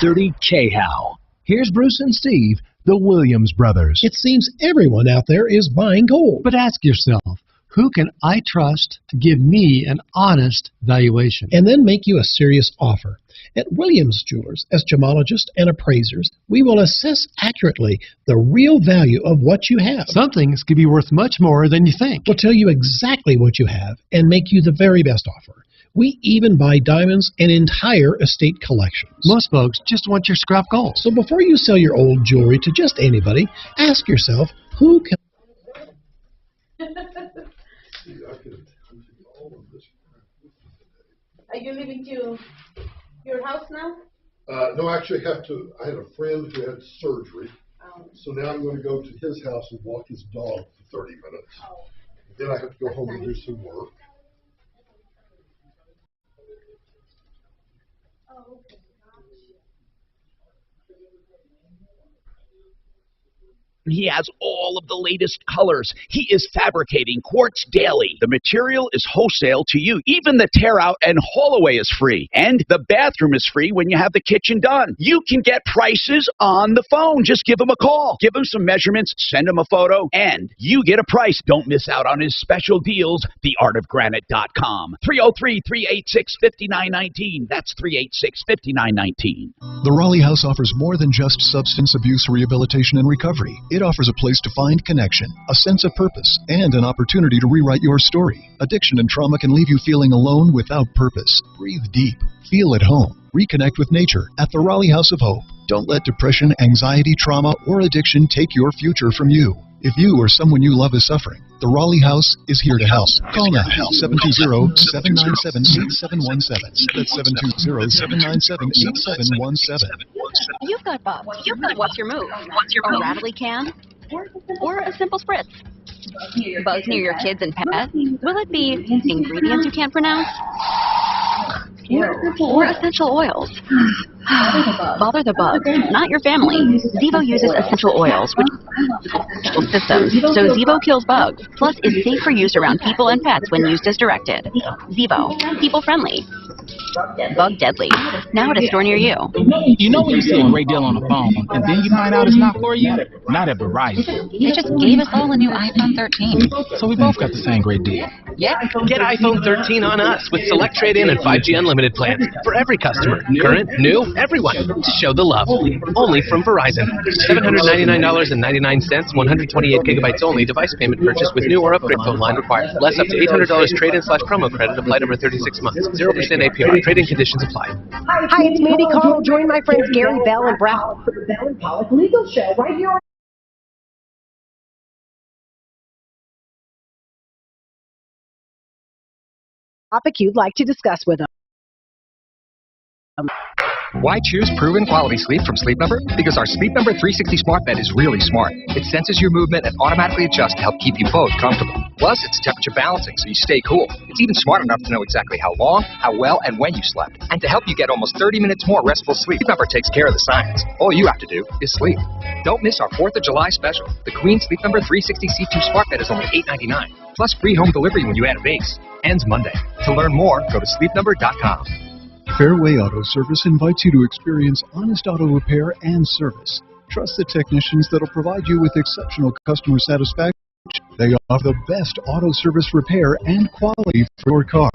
Dirty K-How. Here's Bruce and Steve, the Williams brothers. It seems everyone out there is buying gold. But ask yourself, who can I trust to give me an honest valuation? And then make you a serious offer. At Williams Jewelers, as gemologists and appraisers, we will assess accurately the real value of what you have. Some things could be worth much more than you think. We'll tell you exactly what you have and make you the very best offer. We even buy diamonds and entire estate collections. Most folks just want your scrap gold. So before you sell your old jewelry to just anybody, ask yourself, who can... Are you leaving to your house now? No, actually I had a friend who had surgery. So now I'm going to go to his house and walk his dog for 30 minutes. Then I have to go home and do some work. He has all of the latest colors. He is fabricating quartz daily. The material is wholesale to you. Even the tear out and haul away is free. And the bathroom is free when you have the kitchen done. You can get prices on the phone. Just give him a call. Give him some measurements. Send him a photo. And you get a price. Don't miss out on his special deals. TheArtOfGranite.com. 303-386-5919. That's 386-5919. The Raleigh House offers more than just substance abuse rehabilitation and recovery. It offers a place to find connection, a sense of purpose, and an opportunity to rewrite your story. Addiction and trauma can leave you feeling alone without purpose. Breathe deep. Feel at home. Reconnect with nature at the Raleigh House of Hope. Don't let depression, anxiety, trauma, or addiction take your future from you. If you or someone you love is suffering, the Raleigh House is here to help. Call now, 720-797-8717. That's 720-797-8717. You've got bugs. What's your move? A rattly can? Or a simple spritz? Bugs near your kids and pets? Will it be ingredients you can't pronounce? Or essential oils? Bother the bugs, not your family. Zevo uses essential oils, which systems, so Zevo kills bugs, plus is safe for use around people and pets when used as directed. Zevo, people friendly. Bug deadly. Now at a store near you. You know when you see a great deal on the phone, and then you find out it's not for you? Not at Verizon. They just gave us all a new iPhone 13. So we both got the same great deal. Yeah, get iPhone 13 on us with select trade-in and 5G unlimited plans for every customer, current, new, everyone, to show the love. Only from Verizon. $799.99, 128 gigabytes only, device payment purchase with new or upgrade phone line required. Less up to $800 trade-in/promo credit applied over 36 months. 0% APR. Trade-in conditions apply. Hi, it's Mandy Carl. Join my friends Gary Bell and Brett for the Bell and Pollock Legal Show right here. Topic you'd like to discuss with them. Why choose proven quality sleep from Sleep Number? Because our Sleep Number 360 smart bed is really smart. It senses your movement and automatically adjusts to help keep you both comfortable. Plus, it's temperature balancing, so you stay cool. It's even smart enough to know exactly how long, how well, and when you slept. And to help you get almost 30 minutes more restful sleep, Sleep Number takes care of the science. All you have to do is sleep. Don't miss our 4th of July special. The Queen Sleep Number 360 C2 smart bed is only $8.99. Plus free home delivery when you add a base. Ends Monday. To learn more, go to sleepnumber.com. Fairway Auto Service invites you to experience honest auto repair and service. Trust the technicians that will provide you with exceptional customer satisfaction. They offer the best auto service repair and quality for your car.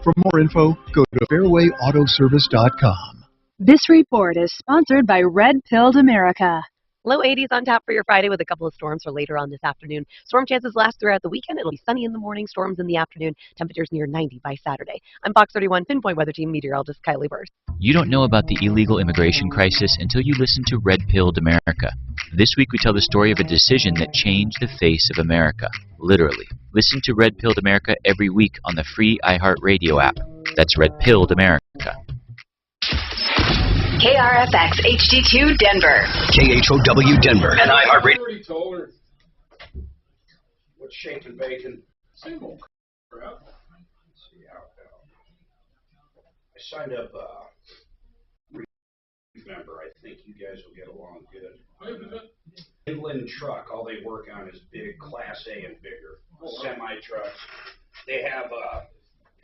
For more info, go to fairwayautoservice.com. This report is sponsored by Red Pilled America. Low 80s on tap for your Friday with a couple of storms for later on this afternoon. Storm chances last throughout the weekend. It'll be sunny in the morning, storms in the afternoon, temperatures near 90 by Saturday. I'm Fox 31 Pinpoint Weather Team meteorologist Kylie Bird. You don't know about the illegal immigration crisis until you listen to Red Pilled America. This week we tell the story of a decision that changed the face of America, literally. Listen to Red Pilled America every week on the free iHeartRadio app. That's Red Pilled America. KRFX HD2 Denver. KHOW Denver. And iHeartRadio. Already told her what's shaking bacon. Same old crap. Let's see how I signed up member. I think you guys will get along good. Midland truck, all they work on is big Class A and bigger. Semi trucks. They have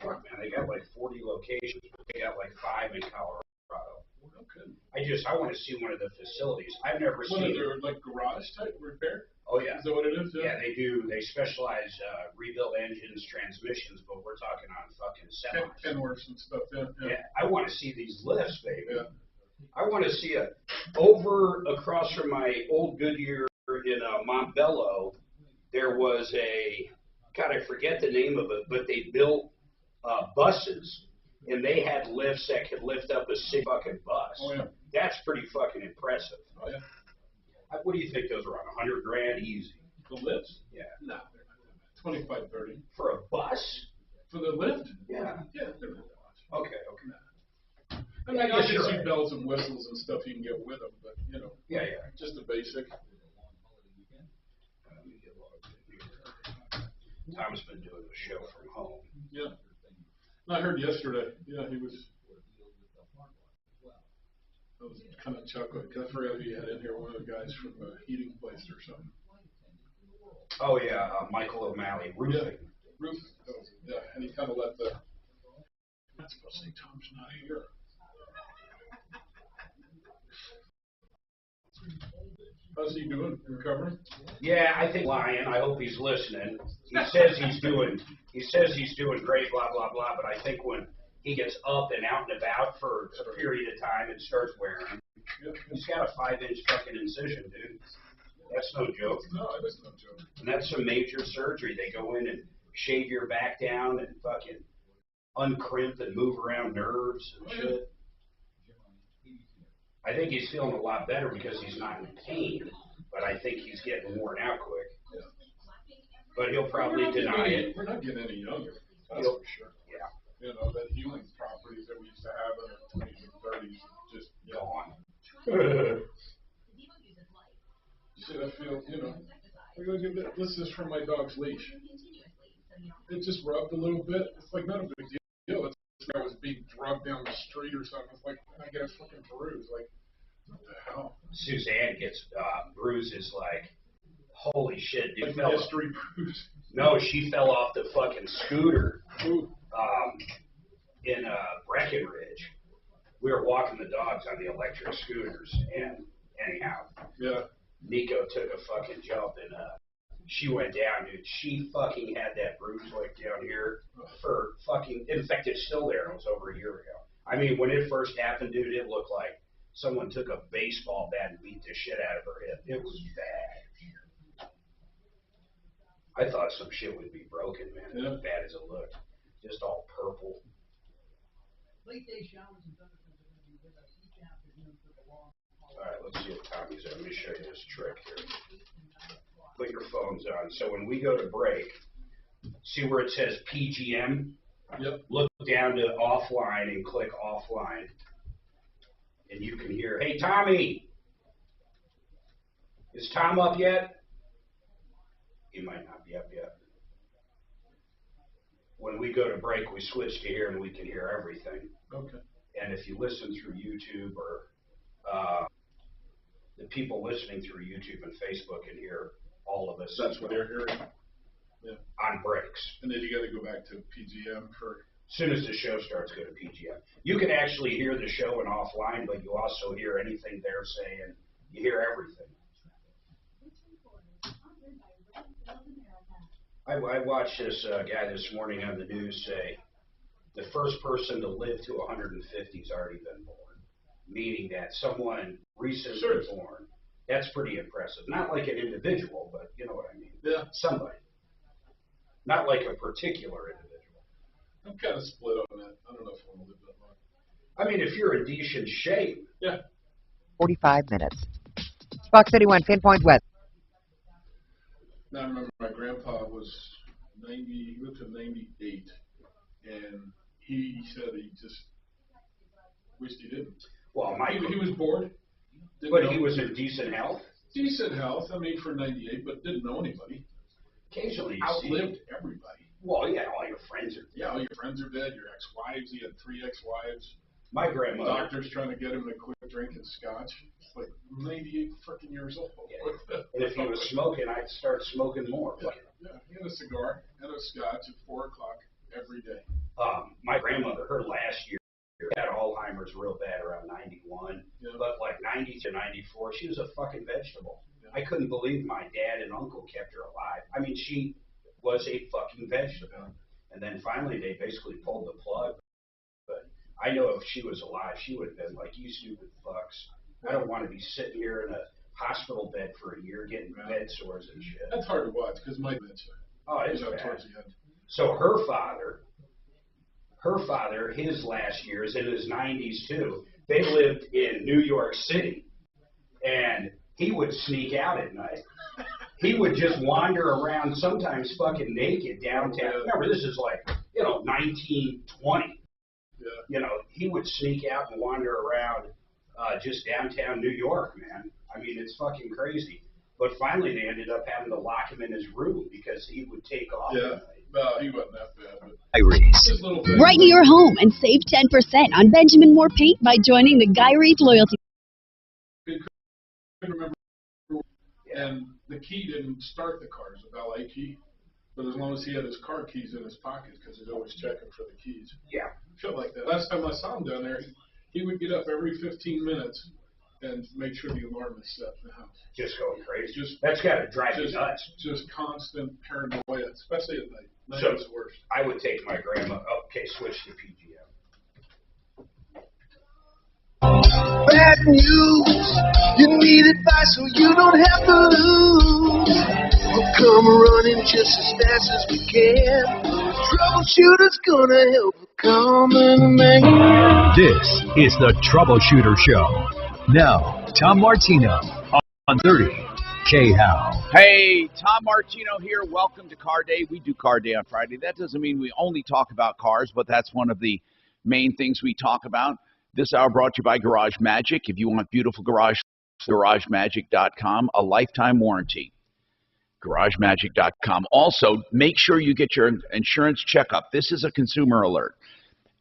fuck man, they got like 40 locations, but they got like 5 in Colorado. I want to see one of the facilities. I've never One seen. of their like garage type repair. Oh yeah. Is that what it is? Yeah, they do. They specialize rebuild engines, transmissions, but we're talking on fucking semis. Kenworths and stuff. Yeah, I want to see these lifts, baby. Yeah. I want to see it over across from my old Goodyear in Montbello. There was a, God, I forget the name of it, but they built buses, and they had lifts that could lift up a sick fucking bus. Oh, yeah. That's pretty fucking impressive. Oh, yeah. What do you think those are on? $100,000 easy? The lifts? Yeah. No, 25, 30. For a bus? For the lift? Yeah. Yeah, they're not that much. Okay. I mean, I can see bells and whistles and stuff you can get with them, but, you know. Yeah. Just the basic. Tom's been doing the show from home. Yeah. I heard yesterday. Yeah, he was. I was kind of chuckling. I forgot if he had in here one of the guys from a heating place or something. Oh yeah, Michael O'Malley, roofing. Yeah, roofing. Yeah, and he kind of let the. I'm not supposed to say Tom's not here. How's he doing? Recovering? Yeah, I think lying. I hope he's listening. He says he's doing great, blah blah blah. But I think when he gets up and out and about for a period of time, it starts wearing him. He's got a 5-inch fucking incision, dude. That's no joke. No, it is no joke. And that's some major surgery. They go in and shave your back down and fucking uncrimp and move around nerves and shit. I think he's feeling a lot better because he's not in pain, but I think he's getting worn out quick. Yeah. But he'll probably deny it. We're not getting any younger. That's for sure. Yeah. You know, that healing properties that we used to have in our 20s and 30s just gone. Shit, I feel, you know, this is from my dog's leash. It just rubbed a little bit. It's like not a big deal. It's like I was being drugged down the street or something. It's like, I get a fucking bruise. Like, what the hell? Suzanne gets bruises like, holy shit, dude. Like history bruise. No, she fell off the fucking scooter in Breckenridge. We were walking the dogs on the electric scooters, and anyhow, Nico took a fucking jump, and she went down, dude. She fucking had that bruise like down here for fucking, in fact, it's still there. It was over a year ago. I mean, when it first happened, dude, it looked like someone took a baseball bat and beat the shit out of her hip. It was bad. I thought some shit would be broken, man. As bad as it looked. Just all purple. Late day showers and thunderstorms are going to be with us each afternoon for the long haul. All right, let's see if Tommy's there. Let me show you this trick here. Put your phones on. So when we go to break, see where it says PGM? Yep. Look down to offline and click offline. And you can hear, hey, Tommy! Is Tom up yet? He might not be up yet. When we go to break, we switch to here and we can hear everything. Okay. And if you listen through YouTube or the people listening through YouTube and Facebook can hear all of us. That's what they're hearing. Yeah. On breaks. And then you got to go back to PGM for. As soon as the show starts, go to PGM. You can actually hear the show and offline, but you also hear anything they're saying. You hear everything. I watched this guy this morning on the news say the first person to live to 150 has already been born, meaning that someone recently born. That's pretty impressive. Not like an individual, but you know what I mean. Yeah. Somebody. Not like a particular individual. I'm kind of split on that. I don't know if I want to live that long. I mean, if you're in decent shape. Yeah. 45 minutes. Fox 31, pinpoint weather. Now, I remember my grandpa was 90, he lived to 98, and he said he just wished he didn't. Well, he was bored. But he was in decent health? Decent health, I mean, for 98, but didn't know anybody. Occasionally you outlived everybody. Well, yeah, all your friends are dead. Yeah, all your friends are dead, your ex-wives, he had 3 ex-wives. My grandmother. Doctors trying to get him to quit drinking scotch. It's like 98 freaking years old. Yeah. And if he was smoking, I'd start smoking more. Yeah, he had a cigar and a scotch at 4 o'clock every day. My grandmother, her last year had Alzheimer's real bad around 91, but like 90 to 94, she was a fucking vegetable. I couldn't believe my dad and uncle kept her alive. I mean, she was a fucking vegetable. And then finally they basically pulled the plug. But I know if she was alive, she would have been like, you stupid fucks. I don't want to be sitting here in a hospital bed for a year getting bed sores and shit. That's hard to watch because my bed's it's bad. towards the end. So her father, his last years in his 90s too, they lived in New York City, and he would sneak out at night. He would just wander around, sometimes fucking naked downtown. Remember, this is like, 1920. He would sneak out and wander around just downtown New York, man. I mean, it's fucking crazy. But finally, they ended up having to lock him in his room because he would take off. Yeah, no, he wasn't that bad. But Brighten your home and save 10% on Benjamin Moore paint by joining the Guy Reed Loyalty. Remember, and the key didn't start the car, it was a valet key. But as long as he had his car keys in his pocket, because he's always checking for the keys. Yeah. Shit like that. Last time I saw him down there, he would get up every 15 minutes and make sure the alarm is set in the house. Just going crazy. That's got to drive you nuts. Just constant paranoia, especially at night. Night So is the worst. I would take my grandma. Okay, switch to PGM. Bad news, you need advice so you don't have to lose. We'll come running just as fast as we can. Troubleshooter's gonna help a common man. This is the Troubleshooter Show. Now, Tom Martino on 30 KHOW. Hey, Tom Martino here. Welcome to Car Day. We do Car Day on Friday. That doesn't mean we only talk about cars, but that's one of the main things we talk about. This hour brought to you by Garage Magic. If you want beautiful garage, GarageMagic.com, a lifetime warranty. GarageMagic.com. Also, make sure you get your insurance checkup. This is a consumer alert.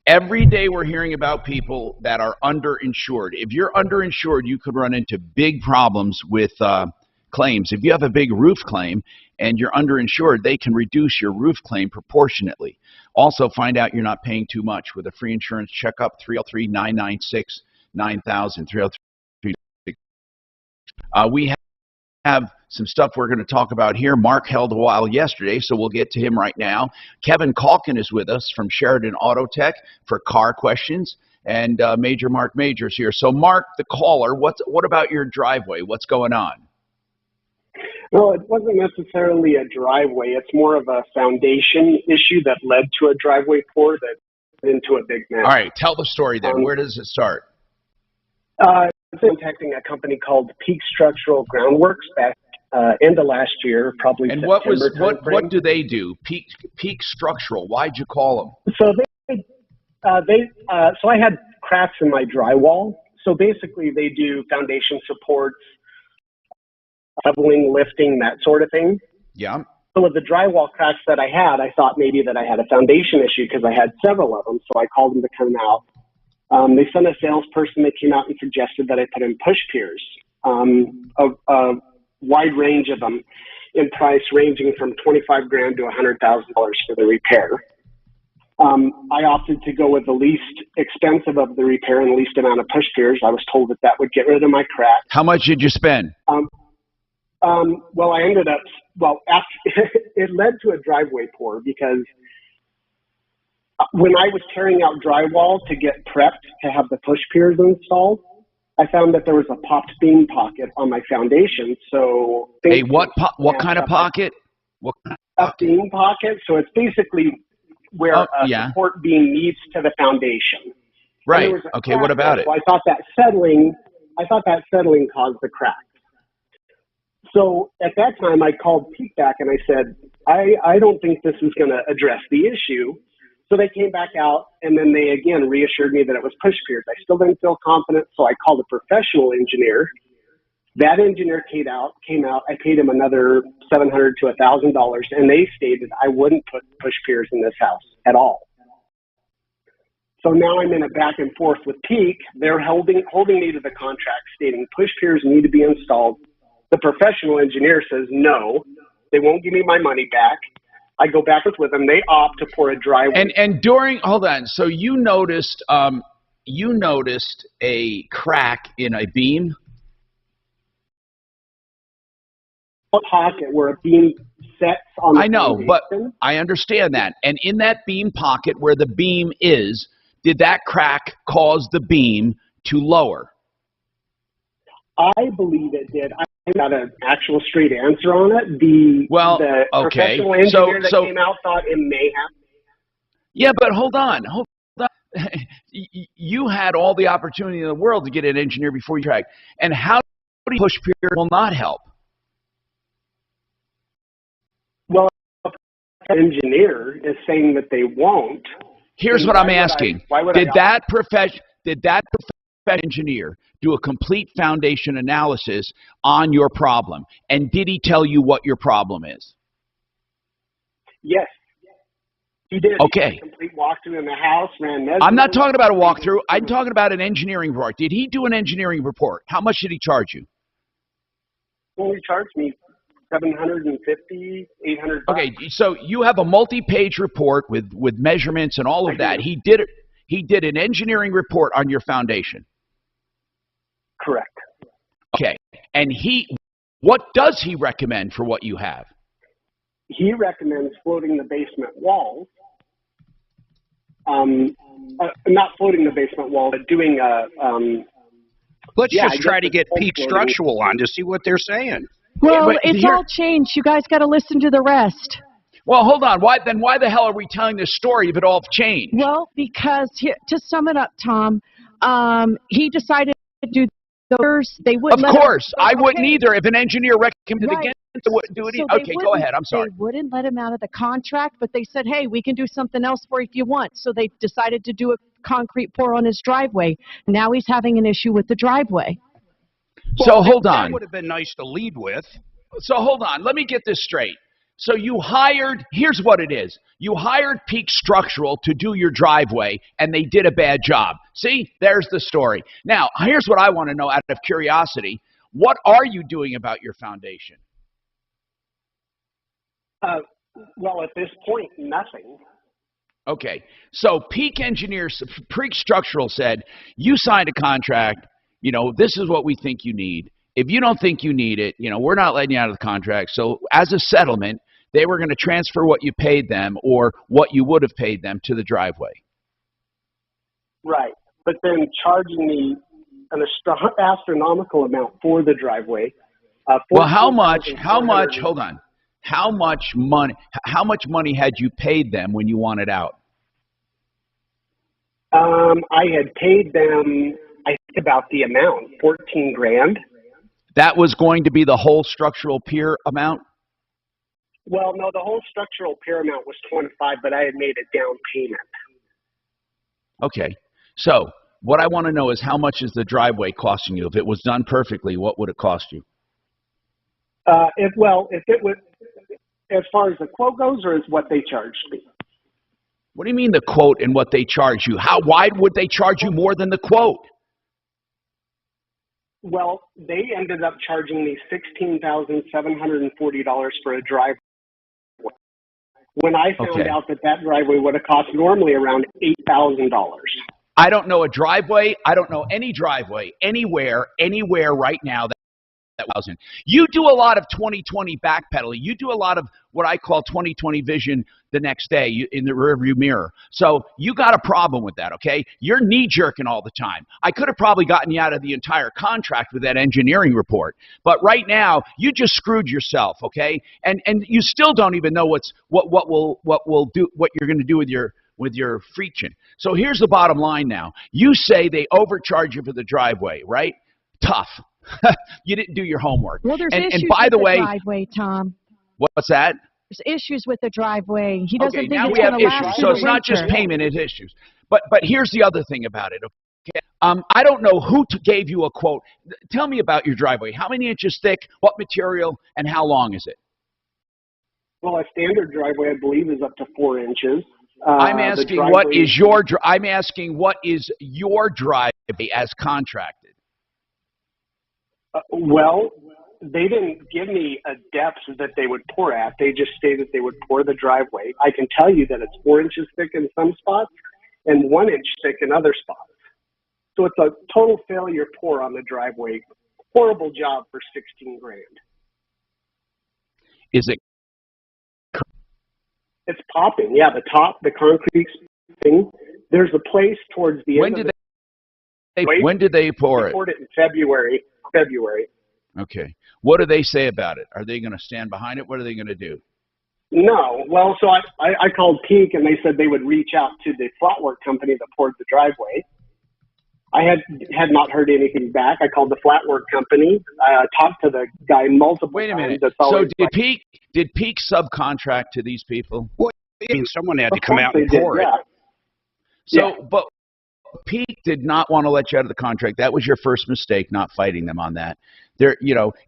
Every day we're hearing about people that are underinsured. If you're underinsured, you could run into big problems with claims. If you have a big roof claim and you're underinsured, they can reduce your roof claim proportionately. Also, find out you're not paying too much with a free insurance checkup, 303-996-9000, 303. We have some stuff we're going to talk about here. Mark held a while yesterday, so we'll get to him right now. Kevin Calkin is with us from Sheridan Auto Tech for car questions, and Major Mark Majors here. So, Mark, the caller, what about your driveway? What's going on? No, it wasn't necessarily a driveway. It's more of a foundation issue that led to a driveway pour that went into a big mess. All right, tell the story then. Where does it start? I was contacting a company called Peak Structural Groundworks back end of last year, probably and September what do they do? Peak Structural. Why'd you call them? So so I had cracks in my drywall. So basically, they do foundation supports, leveling, lifting, that sort of thing. Yeah. So with the drywall cracks that I had, I thought maybe that I had a foundation issue because I had several of them. So I called them to come out. They sent a salesperson that came out and suggested that I put in push piers, a wide range of them in price ranging from $25,000 to $100,000 for the repair. I opted to go with the least expensive of the repair and the least amount of push piers. I was told that would get rid of my crack. How much did you spend? Well, I ended up, after it led to a driveway pour because when I was tearing out drywall to get prepped to have the push piers installed, I found that there was a popped beam pocket on my foundation. So what kind of pocket? A beam pocket. So it's basically where a support beam meets to the foundation. Right. Okay. What about it? So I thought that settling caused the crack. So at that time, I called Peak back and I said, I don't think this is going to address the issue. So they came back out and then they again reassured me that it was push piers. I still didn't feel confident, so I called a professional engineer. That engineer came out. I paid him another $700 to $1,000, and they stated I wouldn't put push piers in this house at all. So now I'm in a back and forth with Peak. They're holding me to the contract, stating push piers need to be installed. The professional engineer says no, they won't give me my money back. I go back with them. They opt to pour a driveway. And hold on. So you noticed you noticed a crack in a beam. A pocket where a beam sets on the I know, but foundation. I understand that. And in that beam pocket where the beam is, did that crack cause the beam to lower? I believe it did. I got an actual straight answer on it. The professional engineer that came out thought it may have. Yeah, but hold on. You had all the opportunity in the world to get an engineer before you track. And how do you push period will not help? Well, an engineer is saying that they won't. Here's what I'm asking. Did that professional engineer do a complete foundation analysis on your problem? And did he tell you what your problem is? Yes. He did. Okay. He did a complete walkthrough in the house, ran measurements. I'm not talking about a walkthrough. I'm talking about an engineering report. Did he do an engineering report? How much did he charge you? Well, he charged me $750, $800. Okay, so you have a multi-page report with measurements and all of that. He did an engineering report on your foundation. Correct. Okay, and what does he recommend for what you have? He recommends floating the basement walls. Not floating the basement wall, but doing a. Let's just try to get Peak Structural on to see what they're saying. Well, it's all changed. You guys got to listen to the rest. Well, hold on. Why the hell are we telling this story if it all changed? Well, because to sum it up, Tom, he decided to do those. They wouldn't. Of course, I wouldn't either. If an engineer recommended against it, wouldn't do it. Okay, go ahead. I'm sorry. They wouldn't let him out of the contract, but they said, "Hey, we can do something else for you if you want." So they decided to do a concrete pour on his driveway. Now he's having an issue with the driveway. So hold on. That would have been nice to lead with. So hold on. Let me get this straight. So you hired, here's what it is. You hired Peak Structural to do your driveway, and they did a bad job. See, there's the story. Now, here's what I want to know out of curiosity. What are you doing about your foundation? Well, at this point, nothing. Okay. So Peak Structural said, you signed a contract. You know, this is what we think you need. If you don't think you need it, you know, we're not letting you out of the contract. So as a settlement, they were going to transfer what you paid them or what you would have paid them to the driveway. Right. But then charging me an astronomical amount for the driveway. Well, how much, hold on. How much money had you paid them when you wanted out? I had paid them, I think, about the amount, $14,000. That was going to be the whole structural pier amount? Well, no, the whole structural pier amount was $25,000, but I had made a down payment. Okay. So what I want to know is how much is the driveway costing you? If it was done perfectly, what would it cost you? If it was, as far as the quote goes, or is what they charged me? What do you mean the quote and what they charge you? Why would they charge you more than the quote? Well, they ended up charging me $16,740 for a driveway. When I found out that driveway would have cost normally around $8,000. I don't know a driveway. I don't know any driveway anywhere right now that wasn't. You do a lot of 20/20 backpedaling. You do a lot of what I call 20/20 vision the next day in the rearview mirror. So you got a problem with that, okay? You're knee-jerking all the time. I could have probably gotten you out of the entire contract with that engineering report, but right now you just screwed yourself, okay? And you still don't even know what you're going to do with your friction. So here's the bottom line now. You say they overcharge you for the driveway, right? Tough. You didn't do your homework. Well, there's issues and by with the way, driveway, Tom. What's that? There's issues with the driveway. He doesn't think now it's we have going to issues. last So it's not just payment, it's issues. But here's the other thing about it. Okay? I don't know who gave you a quote. Tell me about your driveway. How many inches thick? What material? And how long is it? Well, a standard driveway, I believe, is up to 4 inches. I'm asking what is your driveway as contracted? Well, they didn't give me a depth that they would pour at. They just stated they would pour the driveway. I can tell you that it's 4 inches thick in some spots and 1 inch thick in other spots. So it's a total failure pour on the driveway. Horrible job for 16 grand. Is it? It's popping. Yeah, the top, the concrete thing. There's a place towards the When end. When did they pour They it? poured it in February. Okay. What do they say about it? Are they going to stand behind it? What are they going to do? No. Well, so I called Peak, and they said they would reach out to the flat work company that poured the driveway. I had not heard anything back. I called the flat work company. I talked to the guy multiple times. Wait a minute. That's So always did Peak subcontract to these people? Well, I mean, someone had to Of come course out they and did, pour it. yeah. So, but Peak did not want to let you out of the contract. That was your first mistake, not fighting them on that. There,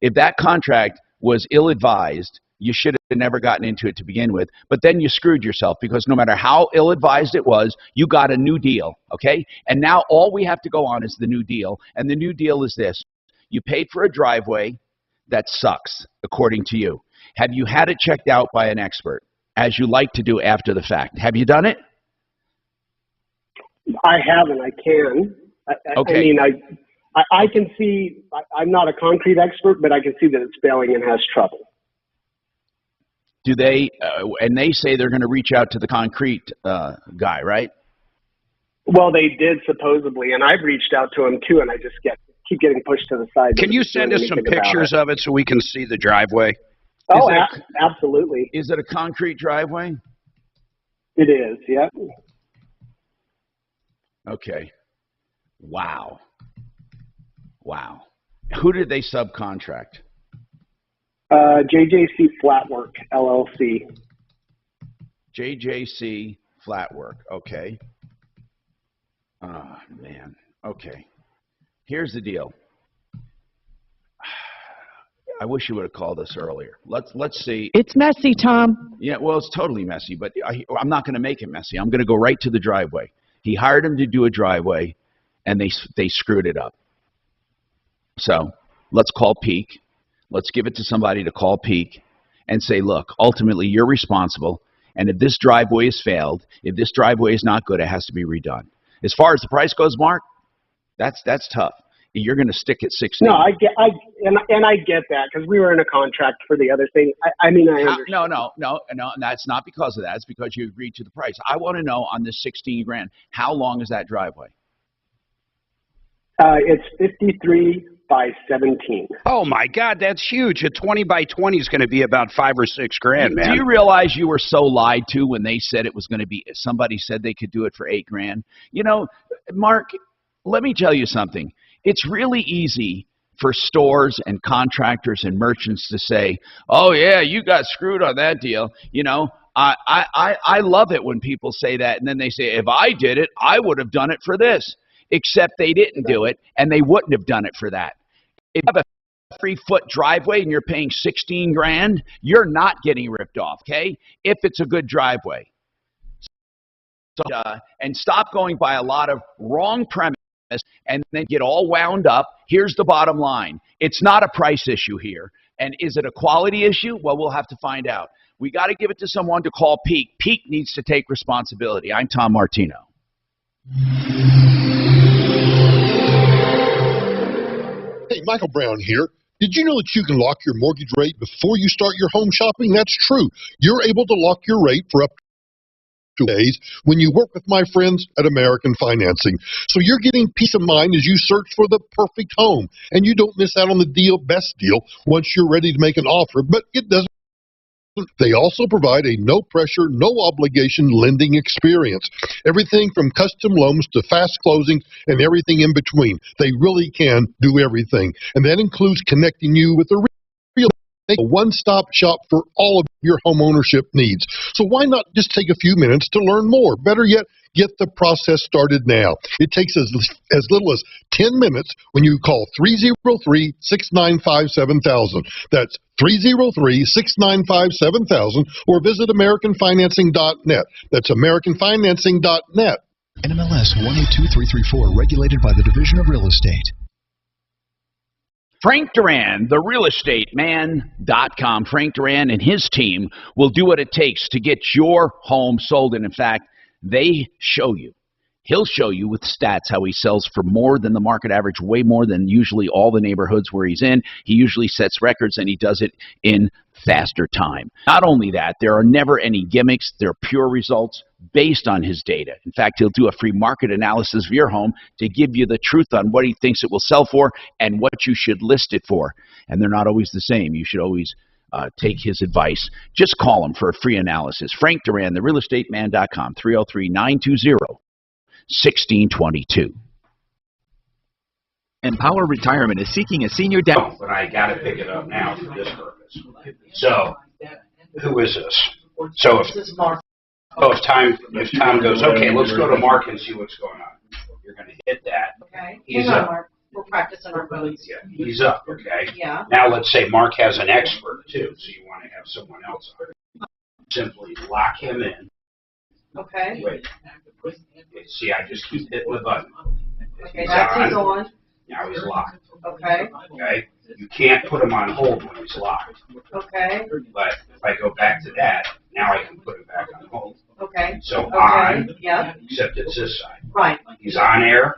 if that contract was ill-advised, you should have never gotten into it to begin with. But then you screwed yourself, because no matter how ill-advised it was, you got a new deal, okay? And now all we have to go on is the new deal. And the new deal is this. You paid for a driveway that sucks, according to you. Have you had it checked out by an expert, as you like to do after the fact? Have you done it? I haven't. I can. Okay. I mean, I can see. I'm not a concrete expert, but I can see that it's failing and has trouble. Do they? And they say they're going to reach out to the concrete guy, right? Well, they did supposedly, and I've reached out to him too, and I just keep getting pushed to the side. Can you send us some pictures of it so we can see the driveway? Oh, absolutely. Is it a concrete driveway? It is. Yep. Okay. Wow. Who did they subcontract? JJC Flatwork, LLC. JJC Flatwork. Okay. Oh, man. Okay. Here's the deal. I wish you would have called us earlier. Let's see. It's messy, Tom. Yeah, well, it's totally messy, but I'm not going to make it messy. I'm going to go right to the driveway. He hired him to do a driveway, and they screwed it up. So let's call Peak. Let's give it to somebody to call Peak and say, look, ultimately you're responsible, and if this driveway has failed, if this driveway is not good, it has to be redone. As far as the price goes, Mark, that's tough. You're going to stick at 16. No, I get that, because we were in a contract for the other thing. I understand. No, that's not because of that. It's because you agreed to the price. I want to know on this 16 grand, how long is that driveway? It's 53 by 17. Oh my God, that's huge. A 20 by 20 is going to be about $5 or $6 grand, man. Do you realize you were so lied to when they said it was going to be? Somebody said they could do it for $8 grand. Mark, let me tell you something. It's really easy for stores and contractors and merchants to say, oh, yeah, you got screwed on that deal. I love it when people say that, and then they say, if I did it, I would have done it for this. Except they didn't do it, and they wouldn't have done it for that. If you have a 3-foot driveway and you're paying 16 grand, you're not getting ripped off, okay? If it's a good driveway. So, and stop going by a lot of wrong premise and then get all wound up. Here's the bottom line. It's not a price issue here. And is it a quality issue? Well, we'll have to find out. We got to give it to someone to call Peak. Peak needs to take responsibility. I'm Tom Martino. Hey, Michael Brown here. Did you know that you can lock your mortgage rate before you start your home shopping? That's true. You're able to lock your rate for up to 2 days when you work with my friends at American Financing. So you're getting peace of mind as you search for the perfect home. And you don't miss out on the best deal once you're ready to make an offer. But it doesn't. They also provide a no-pressure, no-obligation lending experience. Everything from custom loans to fast closings and everything in between. They really can do everything. And that includes connecting you with a one-stop shop for all of your home ownership needs. So why not just take a few minutes to learn more? Better yet, get the process started now. It takes as little as 10 minutes when you call 303-695-7000. That's 303-695-7000, or visit AmericanFinancing.net. That's AmericanFinancing.net. NMLS 182334, regulated by the Division of Real Estate. Frank Duran, the realestateman.com. Frank Duran and his team will do what it takes to get your home sold. And in fact, they show you. He'll show you with stats how he sells for more than the market average, way more than usually all the neighborhoods where he's in. He usually sets records, and he does it in faster time. Not only that, there are never any gimmicks. They're pure results based on his data. In fact, he'll do a free market analysis of your home to give you the truth on what he thinks it will sell for and what you should list it for. And they're not always the same. You should always take his advice. Just call him for a free analysis. Frank Duran, therealestateman.com, 303-920-1622. Empower Retirement is seeking a senior debt. But I got to pick it up now for this purpose. So, who is this? So if Tom goes, okay, let's go to Mark and see what's going on. You're going to hit that. Okay. He's up. Mark. We're practicing our phones. Yeah, he's up. Okay. Yeah. Now let's say Mark has an expert too, so you want to have someone else on. Simply lock him in. Okay. Wait. See, I just keep hitting the button. Okay, that's his on. Now he's locked. Okay. Okay. You can't put him on hold when he's locked. Okay. But if I go back to that, now I can put him back on hold. Okay. So okay. on, yep. Except it's this side. Right. He's on air.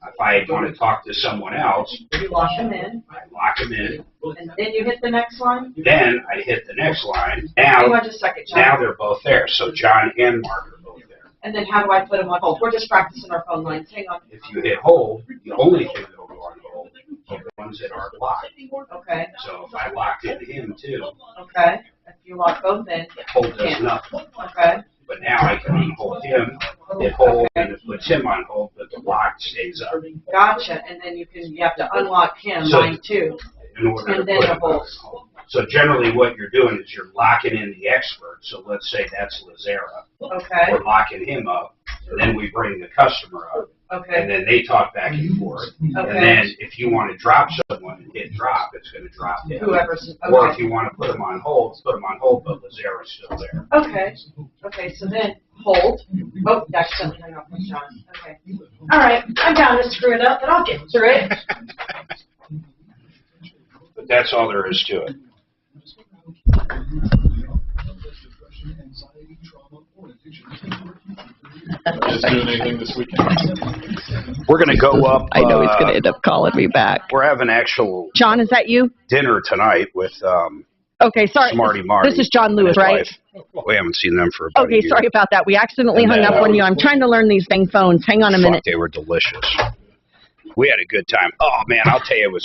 If I want to talk to someone else, you lock him in. I lock him in. And then you hit the next line? Then I hit the next line. Now, hang on just a second, John. Now they're both there. So John and Mark are both there. And then how do I put them on hold? We're just practicing our phone lines. Hang on. If you hit hold, the only thing that will go on hold are the ones that are locked. Okay. So if I locked in him too. Okay. If you lock both in. Hold does nothing. Okay. But now I can unhold him, hit hold, and it puts him on hold, but the lock stays up. Gotcha. And then you have to unlock him, So, line two. In order and to then put a him hold. on hold. So generally what you're doing is you're locking in the expert. So let's say that's Lazera. Okay. We're locking him up, and then we bring the customer up. Okay. And then they talk back and forth. Okay. And then if you want to drop someone and hit drop, it's going to drop him. Whoever's, okay. Or if you want to put them on hold, put them on hold, but Lazera's still there. Okay. Okay, so then hold. Oh, that's something hung up with John. Okay. All right. I'm down to screw it up, but I'll get through it. But that's all there is to it. Doing anything this weekend? We're going to go up. I know he's going to end up calling me back. We're having actual John, is that you? dinner tonight with Okay, sorry. Smarty Marty. This is John Lewis, and his right? wife. We haven't seen them for about a Okay, year. sorry about that. We accidentally And hung then, up on you. I'm trying to learn these dang phones. Hang on a minute. They were delicious. We had a good time. Oh, man, I'll tell you,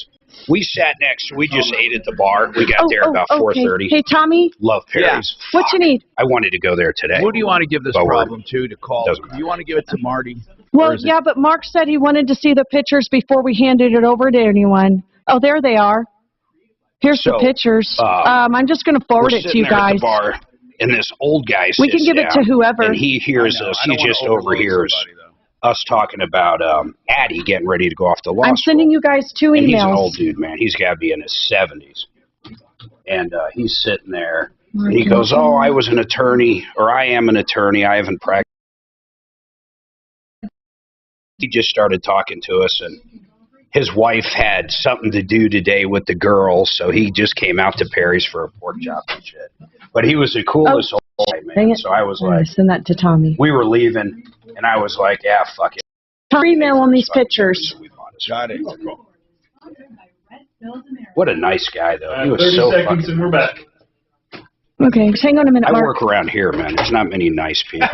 we sat next. We just ate at the bar. We got there about 4:30. Hey, Tommy. Love Perry's. Yeah. What you need? I wanted to go there today. Who do you want to give this But we're- problem to call? Doesn't Do you want to give it to Marty? Well, yeah, but Mark said he wanted to see the pictures before we handed it over to anyone. Oh, there they are. Here's the pictures. I'm just going to forward we're it to sitting you there at guys. the bar, and this old guy We can sits give it to down, whoever. And he hears us. He just overhears us talking about Addie getting ready to go off to law I'm school. sending you guys 2 And he's an emails. old dude, man. He's got to be in his 70s. And he's sitting there, and he Okay. goes, oh, I was an attorney, or I am an attorney. I haven't practiced. He just started talking to us, and his wife had something to do today with the girls, so he just came out to Perry's for a pork chop and shit. But he was the coolest old guy, Dang man. it. So I was I'm gonna like, send that to Tommy. we were leaving, and I was like, yeah, fuck it. Email on these pictures. Got it. What a nice guy, though. He was 30 so seconds fucking. and we're back. Okay, just hang on a minute, I Mark. work around here, man. There's not many nice people.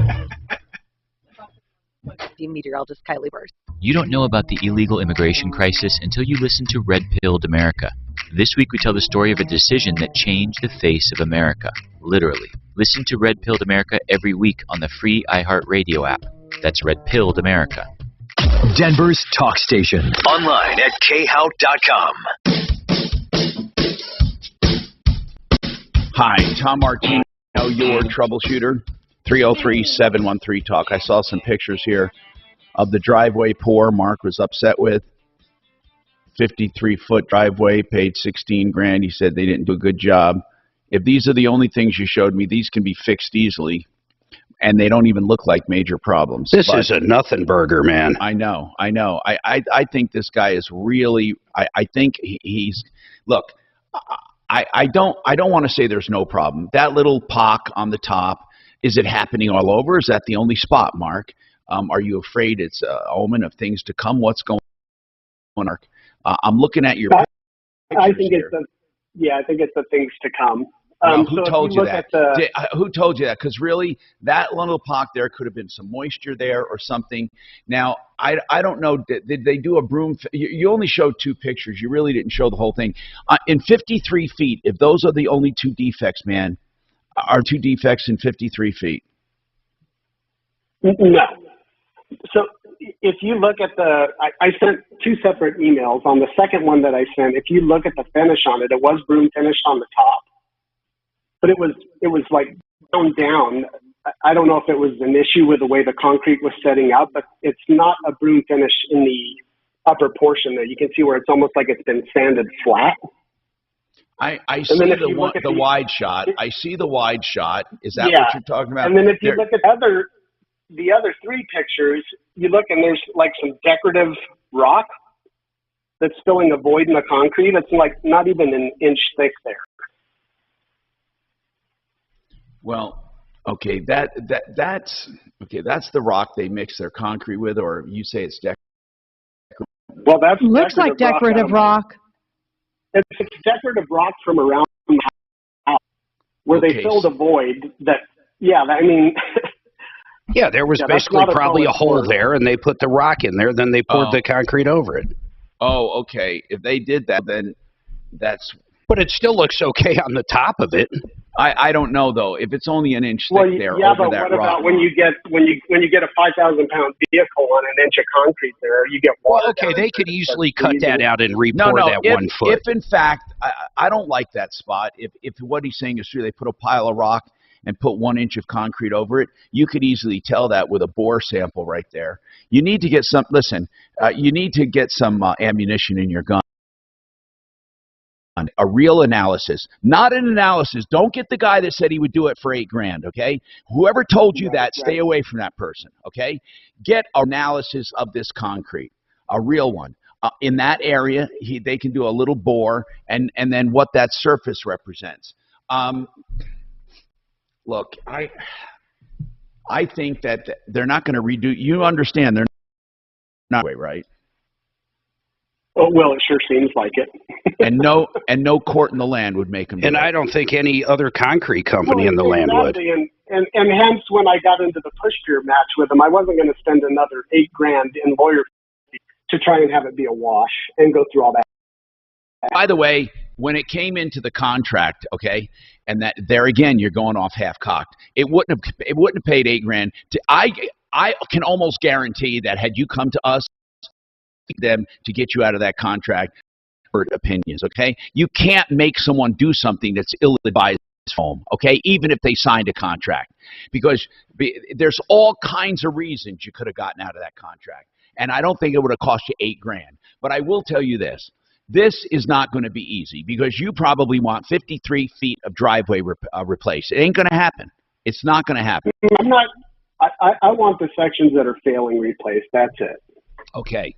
Meteorologist Kylie Burst. You don't know about the illegal immigration crisis until you listen to Red Pilled America. This week we tell the story of a decision that changed the face of America, literally. Listen to Red Pilled America every week on the free iHeartRadio app. That's Red Pilled America. Denver's talk station. Online at khout.com. Hi, Tom Martino, your troubleshooter. 303-713-TALK. I saw some pictures here of the driveway pour Mark was upset with. 53-foot driveway, paid $16,000. He said they didn't do a good job. If these are the only things you showed me, these can be fixed easily, and they don't even look like major problems. This is a nothing burger, man. I know. I think this guy is really. I think he's. Look, I don't want to say there's no problem. That little pock on the top. Is it happening all over? Is that the only spot, Mark? Are you afraid it's an omen of things to come? What's going on? I'm looking at your I think it's I think it's the things to come. Well, who so told if you look that? at the, Who told you that? Because really, that little pock there could have been some moisture there or something. Now, I don't know. Did they do a broom? You only showed 2 pictures. You really didn't show the whole thing. In 53 feet, if those are the only 2 defects, man, are 2 defects in 53 feet? No. So if you look at I sent 2 separate emails. On the second one that I sent, if you look at the finish on it, it was broom finished on the top. But it was like down. I don't know if it was an issue with the way the concrete was setting up, but it's not a broom finish in the upper portion there. You can see where it's almost like it's been sanded flat. I see the wide shot. I see the wide shot. Is that what you're talking about? And then if you look at the other 3 pictures, you look and there's like some decorative rock that's filling a void in the concrete. It's like not even an inch thick there. Well, okay, that's the rock they mix their concrete with, or you say it's decorative. Well, that looks like decorative rock. It's decorative rock from around the house where they filled a void. Yeah, there was basically probably a hole there, and they put the rock in there. Then they poured the concrete over it. Oh, okay. If they did that, then that's. But it still looks okay on the top of it. I don't know though. If it's only an inch thick there over that rock. What about when you get a 5,000-pound vehicle on an inch of concrete there? You get water. Well, okay, they could easily cut that out and re-pour that 1 foot. If in fact, I don't like that spot. If what he's saying is true, they put a pile of rock and put 1 inch of concrete over it. You could easily tell that with a bore sample right there. You need to get some. Listen, you need to get some ammunition in your gun. A real analysis, not an analysis. Don't get the guy that said he would do it for $8,000. Okay, whoever told you that, stay away from that person. Okay, get analysis of this concrete, a real one. In that area, they can do a little bore and then what that surface represents. Look, I think that they're not going to redo. You understand they're not right. Oh, well, it sure seems like it. and no court in the land would make them do and that. I don't think any other concrete company in the land would. And hence, when I got into the push-peer match with them, I wasn't going to spend another $8,000 in lawyer fees to try and have it be a wash and go through all that. By the way, when it came into the contract, okay, and that there again, you're going off half-cocked. It wouldn't have paid $8,000. I can almost guarantee that had you come to us, them to get you out of that contract for opinions, okay? You can't make someone do something that's ill-advised home, okay? Even if they signed a contract, because there's all kinds of reasons you could have gotten out of that contract, and I don't think it would have cost you $8,000. But I will tell you this: this is not going to be easy because you probably want 53 feet of driveway replaced. It ain't going to happen. It's not going to happen. I'm not. I want the sections that are failing replaced. That's it. Okay.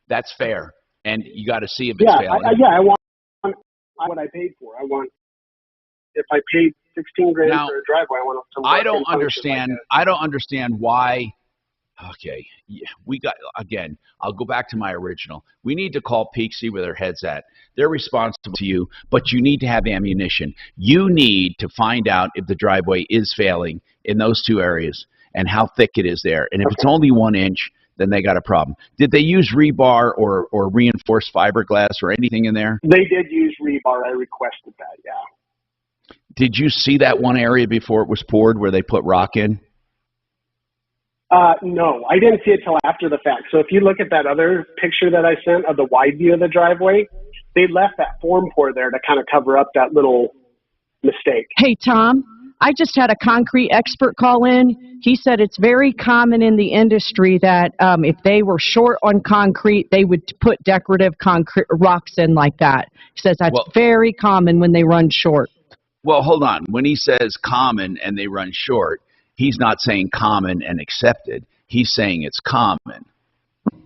That's fair, and you got to see if it's failing. I want what I paid for. I want if I paid $16,000 for a driveway, I want it to work. I don't understand. I don't understand why. Okay, we got again. I'll go back to my original. We need to call Peak, see where their head's at. They're responsible to you, but you need to have ammunition. You need to find out if the driveway is failing in those 2 areas and how thick it is there. And if it's only 1 inch, then they got a problem. Did they use rebar or reinforced fiberglass or anything in there? They did use rebar. I requested that, yeah. Did you see that one area before it was poured where they put rock in? No, I didn't see it till after the fact. So if you look at that other picture that I sent of the wide view of the driveway, they left that form pour there to kind of cover up that little mistake. Hey, Tom. I just had a concrete expert call in. He said it's very common in the industry that if they were short on concrete, they would put decorative concrete rocks in like that. He says that's very common when they run short. Well, hold on. When he says common and they run short, he's not saying common and accepted. He's saying it's common.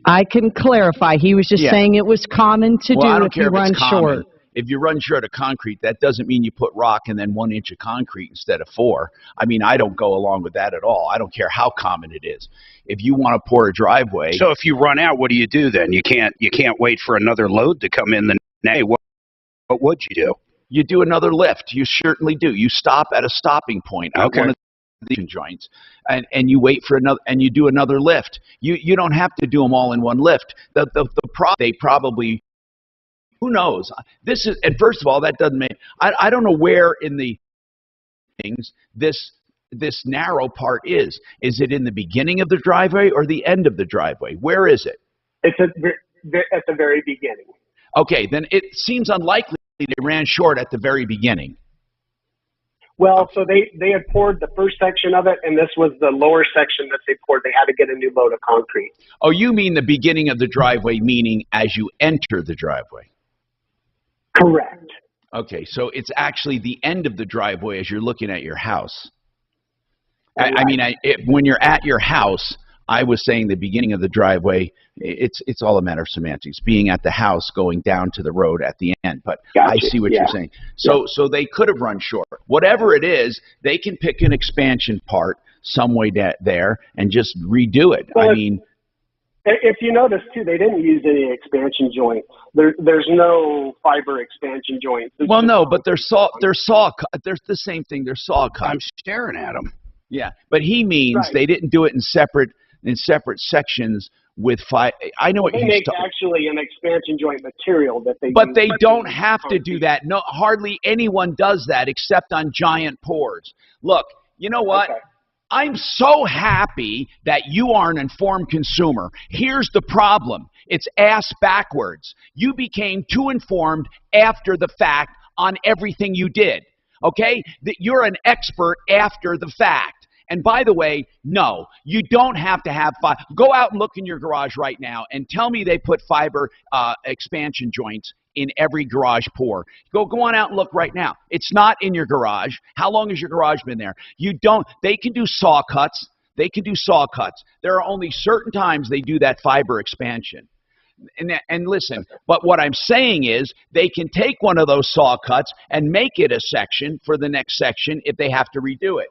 I can clarify. He was just saying it was common to do if you run short. if you run short of concrete, that doesn't mean you put rock and then 1 inch of concrete instead of 4. I mean, I don't go along with that at all. I don't care how common it is. If you want to pour a driveway. So if you run out, what do you do then? You can't wait for another load to come in the next day. What would you do? You do another lift. You certainly do. You stop at a stopping point at Okay. one of the joints, and you wait for another, and you do another lift. You don't have to do them all in one lift. They probably, who knows? This is, and first of all, that doesn't make. I don't know where in the things this narrow part is. Is it in the beginning of the driveway or the end of the driveway? Where is it? It's at the very beginning. Okay, then it seems unlikely they ran short at the very beginning. Well, so they had poured the first section of it, and this was the lower section that they poured. They had to get a new load of concrete. Oh, you mean the beginning of the driveway, meaning as you enter the driveway? Correct. Okay, so it's actually the end of the driveway as you're looking at your house. Right. I mean, when you're at your house, I was saying the beginning of the driveway. It's all a matter of semantics. Being at the house, going down to the road at the end. But Gotcha. I see what you're saying. So they could have run short. Whatever it is, they can pick an expansion part some way there and just redo it. Well, I mean, if you notice too, they didn't use any expansion joints. There's no fiber expansion joints. well, no, but they're saw. They're the same thing. They're saw cuts. I'm staring at them. Yeah, but he means Right. they didn't do it in separate sections with five. I know what They he's make talking. actually an expansion joint material that they. But use they to don't do have to do concrete. that. No, hardly anyone does that except on giant pours. Look, you know what? Okay. I'm so happy that you are an informed consumer. Here's the problem. It's ass backwards. You became too informed after the fact on everything you did. Okay? That you're an expert after the fact. And by the way, no, you don't have to have fiber. Go out and look in your garage right now and tell me they put fiber expansion joints in every garage pour. Go on out and look right now. It's not in your garage. How long has your garage been there? They can do saw cuts. They can do saw cuts. There are only certain times they do that fiber expansion. And listen, but what I'm saying is they can take one of those saw cuts and make it a section for the next section if they have to redo it.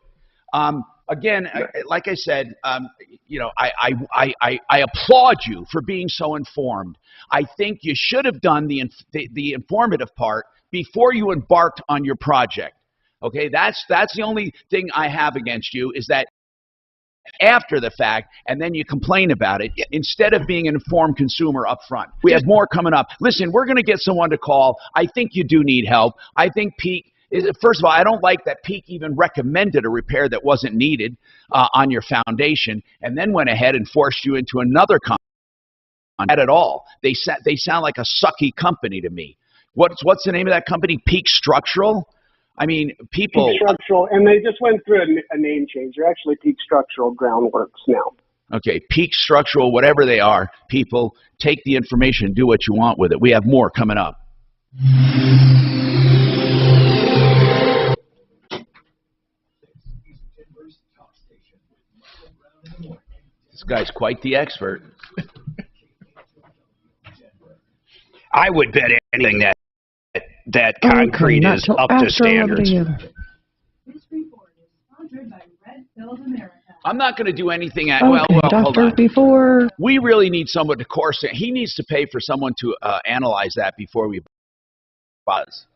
Again, like I said, you know, I applaud you for being so informed. I think you should have done the informative part before you embarked on your project. Okay, that's the only thing I have against you, is that after the fact, and then you complain about it instead of being an informed consumer up front. We have more coming up. Listen, we're going to get someone to call. I think you do need help. I think Pete. First of all, I don't like that Peak even recommended a repair that wasn't needed on your foundation, and then went ahead and forced you into another contract at all. They sound like a sucky company to me. What's the name of that company? Peak Structural? I mean, people. Peak Structural, and they just went through a name change. They're actually Peak Structural Groundworks now. Okay, Peak Structural, whatever they are, people, take the information and do what you want with it. We have more coming up. This guy's quite the expert. I would bet anything that concrete is up to standards. I'm not going to do anything. Okay, Hold on. before. We really need someone to course it. He needs to pay for someone to analyze that before we buzz.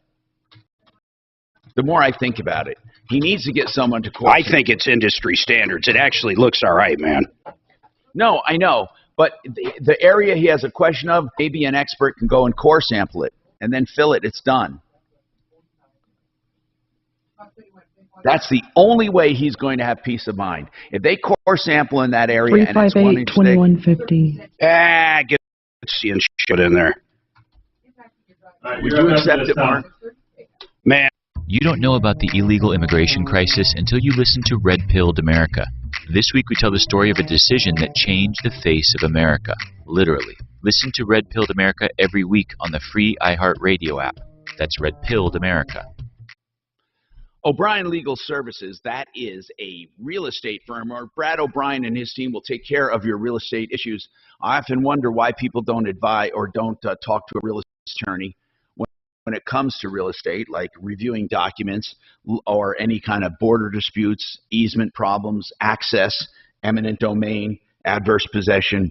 The more I think about it, he needs to get someone to course I think it's industry standards. It actually looks all right, man. No, I know. But the area he has a question of, maybe an expert can go and core sample it and then fill it. It's done. That's the only way he's going to have peace of mind. If they core sample in that area and it's 1 inch thick. 358-2150. Get the shit in there. Would you accept it, Mark? Man. You don't know about the illegal immigration crisis until you listen to Red Pilled America. This week we tell the story of a decision that changed the face of America, literally. Listen to Red Pilled America every week on the free iHeartRadio app. That's Red Pilled America. O'Brien Legal Services, that is a real estate firm, or Brad O'Brien and his team will take care of your real estate issues. I often wonder why people don't advise or don't talk to a real estate attorney when when it comes to real estate, like reviewing documents or any kind of border disputes, easement problems, access, eminent domain, adverse possession.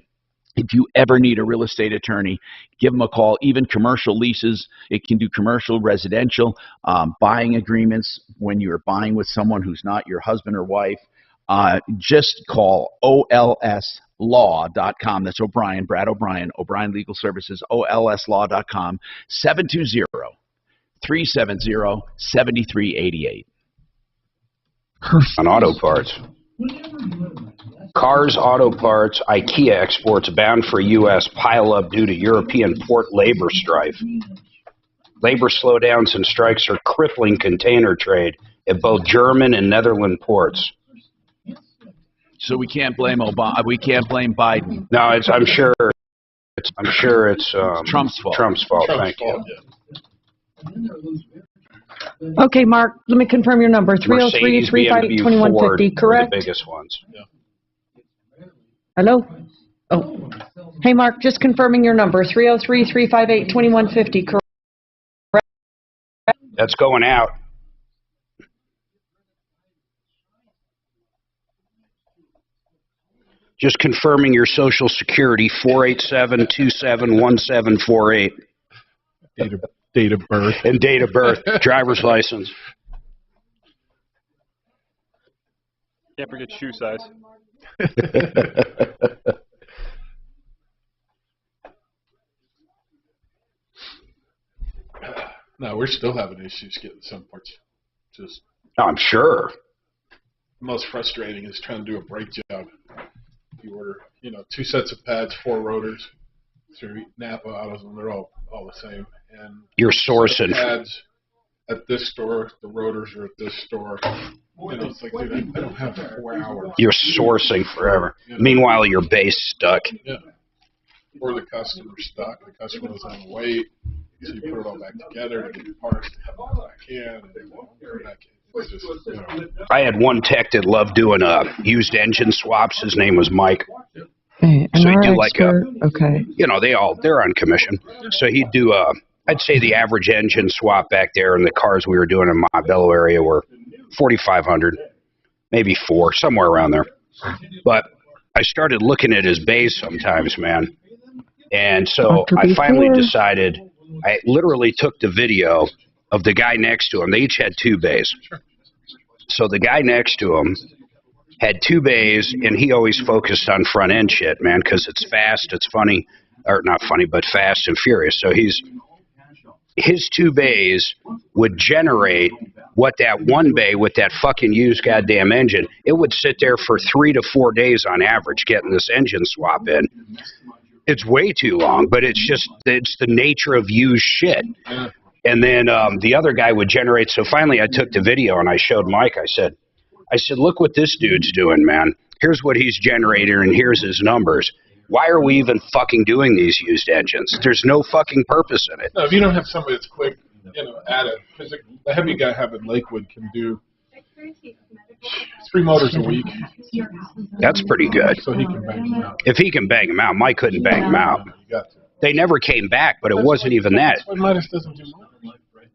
If you ever need a real estate attorney, give them a call. Even commercial leases, it can do commercial, residential, buying agreements when you're buying with someone who's not your husband or wife. Just call olslaw.com. That's O'Brien, Brad O'Brien, O'Brien Legal Services, olslaw.com, 720-370-7388. On auto parts. Cars, auto parts, IKEA exports bound for U.S. pile up due to European port labor strife. Labor slowdowns and strikes are crippling container trade at both German and Netherlands ports. So we can't blame Obama. We can't blame Biden. No, I'm sure it's Trump's fault. Trump's fault. Thank you. Okay, Mark, let me confirm your number. 303-358-2150, correct? The biggest ones. Yeah. Hello? Oh. Hey, Mark, just confirming your number. 303-358-2150, correct? That's going out. Just confirming your Social Security, 487-271748. Date of birth. And date of birth, driver's license. Can't forget shoe size. No, we're still having issues getting some parts. Just. I'm sure. The most frustrating is trying to do a brake job. You order, 2 sets of pads, 4 rotors through Napa Autos, and they're all the same. And you're sourcing pads at this store, the rotors are at this store. It's like, dude, I don't have 4 hours. You're sourcing forever. Meanwhile, your base stuck. Yeah. Or the customer's stuck. The customer doesn't wait. So you put it all back together to get the parts to have it back in, and they won't come back in. It's just, I had one tech that loved doing used engine swaps. His name was Mike. Okay, so he'd do like okay. They're on commission. So he'd do I'd say the average engine swap back there, and the cars we were doing in Montbello area were 4,500, maybe 4, somewhere around there. But I started looking at his bays sometimes, man. And so I finally decided, I literally took the video of the guy next to him. They each had 2 bays. So the guy next to him had 2 bays, and he always focused on front end shit, man, because it's fast, it's funny, or not funny, but fast and furious. So his 2 bays would generate what that 1 bay with that fucking used goddamn engine, it would sit there for 3 to 4 days on average getting this engine swap in. It's way too long, but it's the nature of used shit. And then the other guy would generate. So finally I took the video and I showed Mike. I said, look what this dude's doing, man. Here's what he's generating and here's his numbers. Why are we even fucking doing these used engines? There's no fucking purpose in it. No, if you don't have somebody that's quick, at it. Because the heavy guy I have in Lakewood can do 3 motors a week. That's pretty good. So he can bang them out. If he can bang them out, Mike couldn't bang them out. They never came back, but it wasn't even that. That's why Midas doesn't do motors.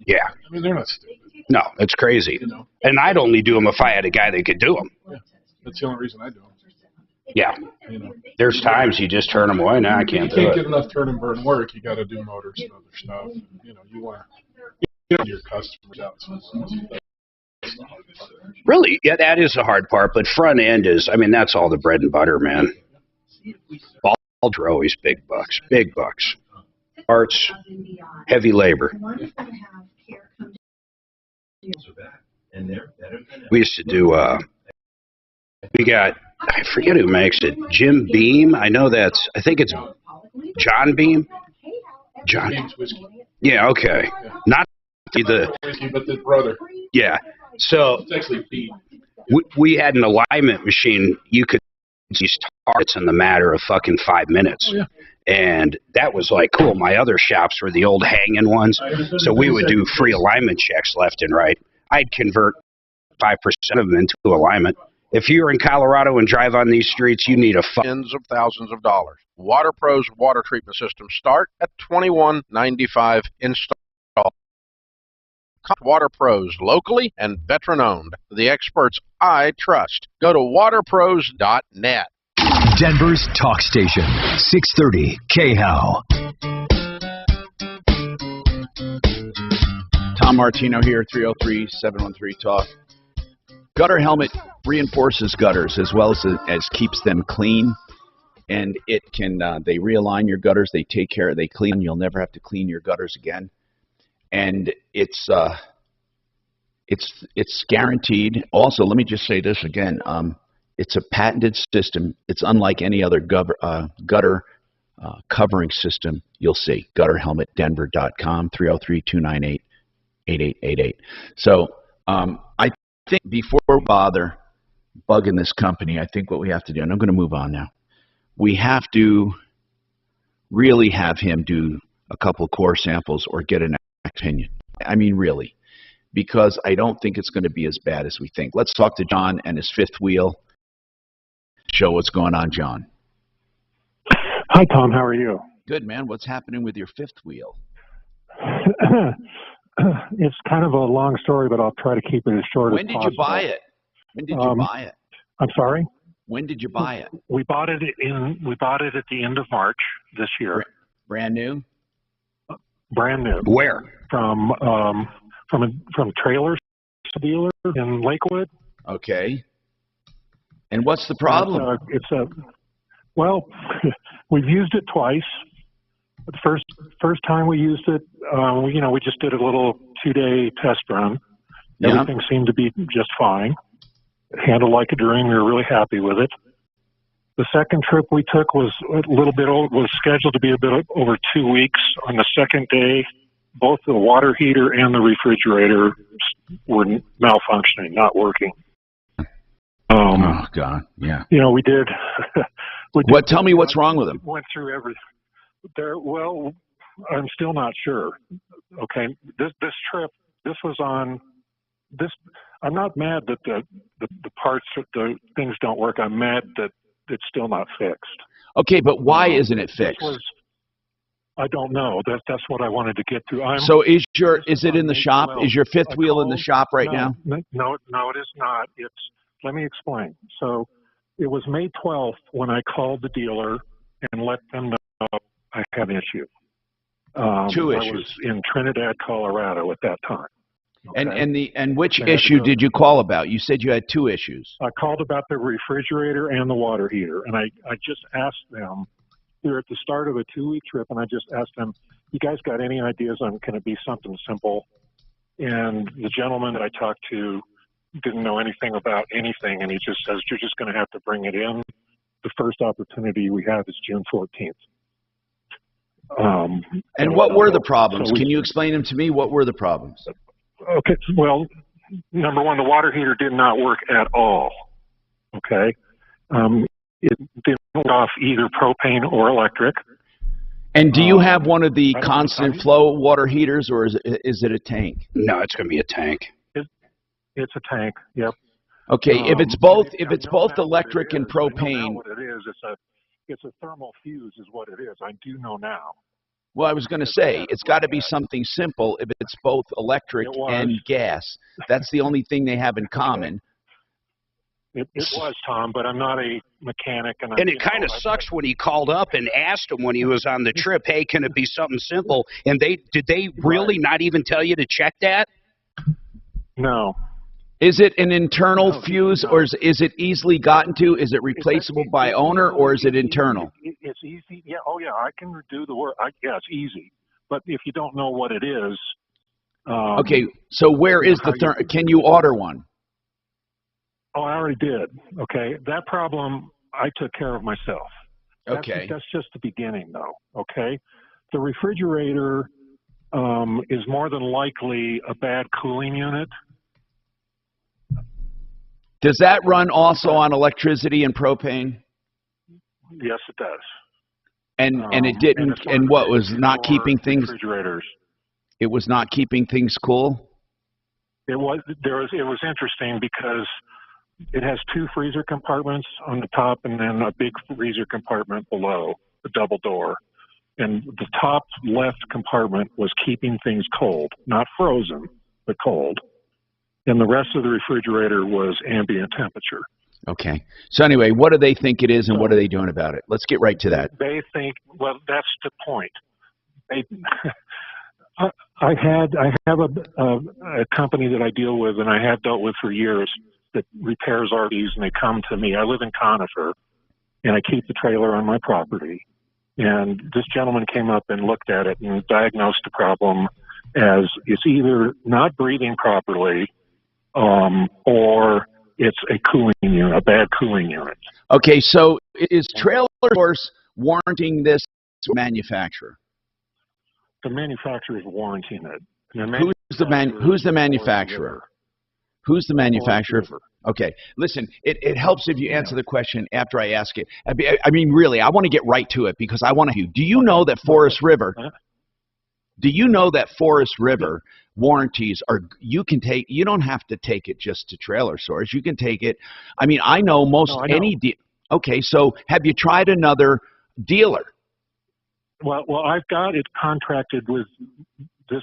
Yeah. I mean, they're not stupid. No, it's crazy. And I'd only do them if I had a guy that could do them. Yeah. That's the only reason I do them. Yeah. There's times you just turn them away. No, I can't do it. You can't get enough turn and burn work. You got to do motors and other stuff. You want to get your customers out. Really? Yeah, that is the hard part. But front end is, that's all the bread and butter, man. Balls are always big bucks. Big bucks. Parts, heavy labor. We used to do, we got, I forget who makes it, Jim Beam. I think it's John Beam. John. Yeah, okay. Not the whiskey, but the brother. Yeah. So it's actually Beam. We had an alignment machine. You could see targets in the matter of fucking 5 minutes. Oh, yeah. And that was like cool. My other shops were the old hanging ones. So we would do free alignment checks left and right. I'd convert 5% of them into alignment. If you're in Colorado and drive on these streets, you need tens of thousands of dollars. WaterPro's water treatment systems start at $21.95 install. Water pros, locally and veteran-owned. The experts I trust. Go to waterpros.net. Denver's talk station, 630 KHOW. Tom Martino here, 303-713-TALK. Gutter helmet reinforces gutters as well as keeps them clean. And it can, they realign your gutters, they take care, they clean, you'll never have to clean your gutters again. And it's guaranteed. Also, let me just say this again. It's a patented system. It's unlike any other gutter covering system you'll see. GutterHelmetDenver.com, 303-298-8888. So I think before we bother bugging this company, I think what we have to do, and I'm going to move on now, we have to really have him do a couple core samples or get an opinion. I mean, really, because I don't think it's going to be as bad as we think. Let's talk to John and his fifth wheel. Show what's going on, John. Hi, Tom. How are you? Good, man. What's happening with your fifth wheel? It's kind of a long story, but I'll try to keep it as short as possible. When did you buy it? When did you buy it? I'm sorry? When did you buy it? We bought it at the end of March this year. Brand new? Brand new. Where? From Trailer Dealer in Lakewood. Okay. And what's the problem? Well, we've used it twice. The first time we used it, we just did a little 2-day test run. Yeah. Everything seemed to be just fine. Handled like a dream. We were really happy with it. The second trip we took was was scheduled to be a bit over 2 weeks. On the second day, both the water heater and the refrigerator were malfunctioning, not working. Oh God, yeah. We did. Tell me what's wrong with them. Went through everything. Well, I'm still not sure. Okay, this trip, this was on this. I'm not mad that the parts, the things don't work. I'm mad that it's still not fixed. Okay, but why isn't it fixed? I don't know. That's what I wanted to get to. So is it in the shop? Is your fifth wheel in the shop right now? No, it is not. Let me explain. So it was May 12th when I called the dealer and let them know I had an issue. Two issues. I was in Trinidad, Colorado at that time. Okay? And which issue did you call about? You said you had two issues. I called about the refrigerator and the water heater, and I just asked them. We were at the start of a 2-week trip, and I just asked them, "You guys got any ideas on can it be something simple?" And the gentleman that I talked to didn't know anything about anything, and he just says, "You're just going to have to bring it in. The first opportunity we have is June 14th." And what were the problems? Can you explain them to me? What were the problems? Okay, well, number one, the water heater did not work at all. Okay, it didn't work off either propane or electric. And do you have one of the constant flow water heaters, or is it a tank? No, it's going to be a tank. It's a tank. Yep. Okay, if it's both electric and propane. I know what it is. It's a thermal fuse, is what it is. I do know now. Well, I was going to say, it's got to be something simple if it's both electric and gas. That's the only thing they have in common. It was, Tom, but I'm not a mechanic. And it kind of sucks when he called up and asked him when he was on the trip, "Hey, can it be something simple?" And did they really not even tell you to check that? No. Is it an internal fuse, or is it easily gotten to? Is it replaceable by owner, or is it internal? It's easy. Yeah. Oh, yeah. I can do the work. Yeah, it's easy. But if you don't know what it is. Okay. So where is the can you order one? Oh, I already did. Okay. That problem I took care of myself. Okay. That's just the beginning, though. Okay. The refrigerator is more than likely a bad cooling unit. Does that run also on electricity and propane? Yes, it does. And it didn't. And what was not keeping things? Refrigerators. It was not keeping things cool. It was interesting because it has two freezer compartments on the top and then a big freezer compartment below, the double door. And the top left compartment was keeping things cold, not frozen, but cold, and the rest of the refrigerator was ambient temperature. Okay. So anyway, what do they think it is, and what are they doing about it? Let's get right to that. They think, well, that's the point. They, I have a company that I deal with, and I have dealt with for years, that repairs RVs, and they come to me. I live in Conifer, and I keep the trailer on my property. And this gentleman came up and looked at it and diagnosed the problem as it's either not breathing properly, or it's a cooling unit, a bad cooling unit. Okay, so is Trailer Source warranting this manufacturer? The manufacturer is warranting it. Who's the manufacturer? Who's the manufacturer? Okay, listen, it helps if you answer the question after I ask it. I mean, really, I want to get right to it because I want to. Do you know that Forest River? Do you know that Forest River warranties are, you can take, you don't have to take it just to Trailer Source. You can take it, I mean, I know most any, okay, so have you tried another dealer? Well, I've got it contracted with this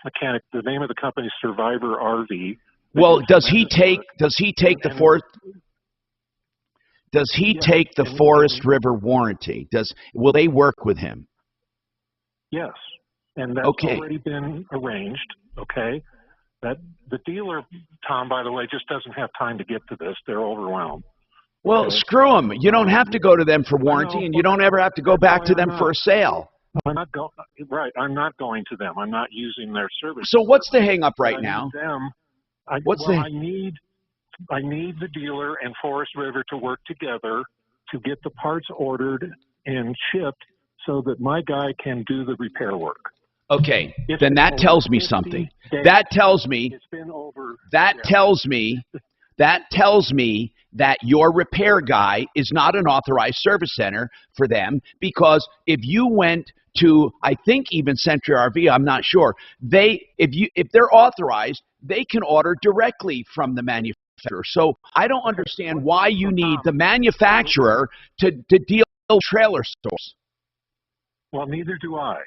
mechanic. The name of the company is Survivor RV. Well, does he take the Forest River warranty? Will they work with him? Yes, and that's already been arranged. Okay, that the dealer, Tom, by the way, just doesn't have time to get to this. They're overwhelmed. Well, screw them. You don't have to go to them for warranty, and you don't ever have to go back to them for a sale. I'm not going. Right, I'm not going to them. I'm not using their service. So what's the hang up right now? I need the dealer and Forest River to work together to get the parts ordered and shipped so that my guy can do the repair work. Okay, then that tells me something. That tells me that your repair guy is not an authorized service center for them, because if you went to, I think even Century RV, I'm not sure, if they're authorized, they can order directly from the manufacturer. So I don't understand why you need the manufacturer to deal with Trailer Source. Well, neither do I.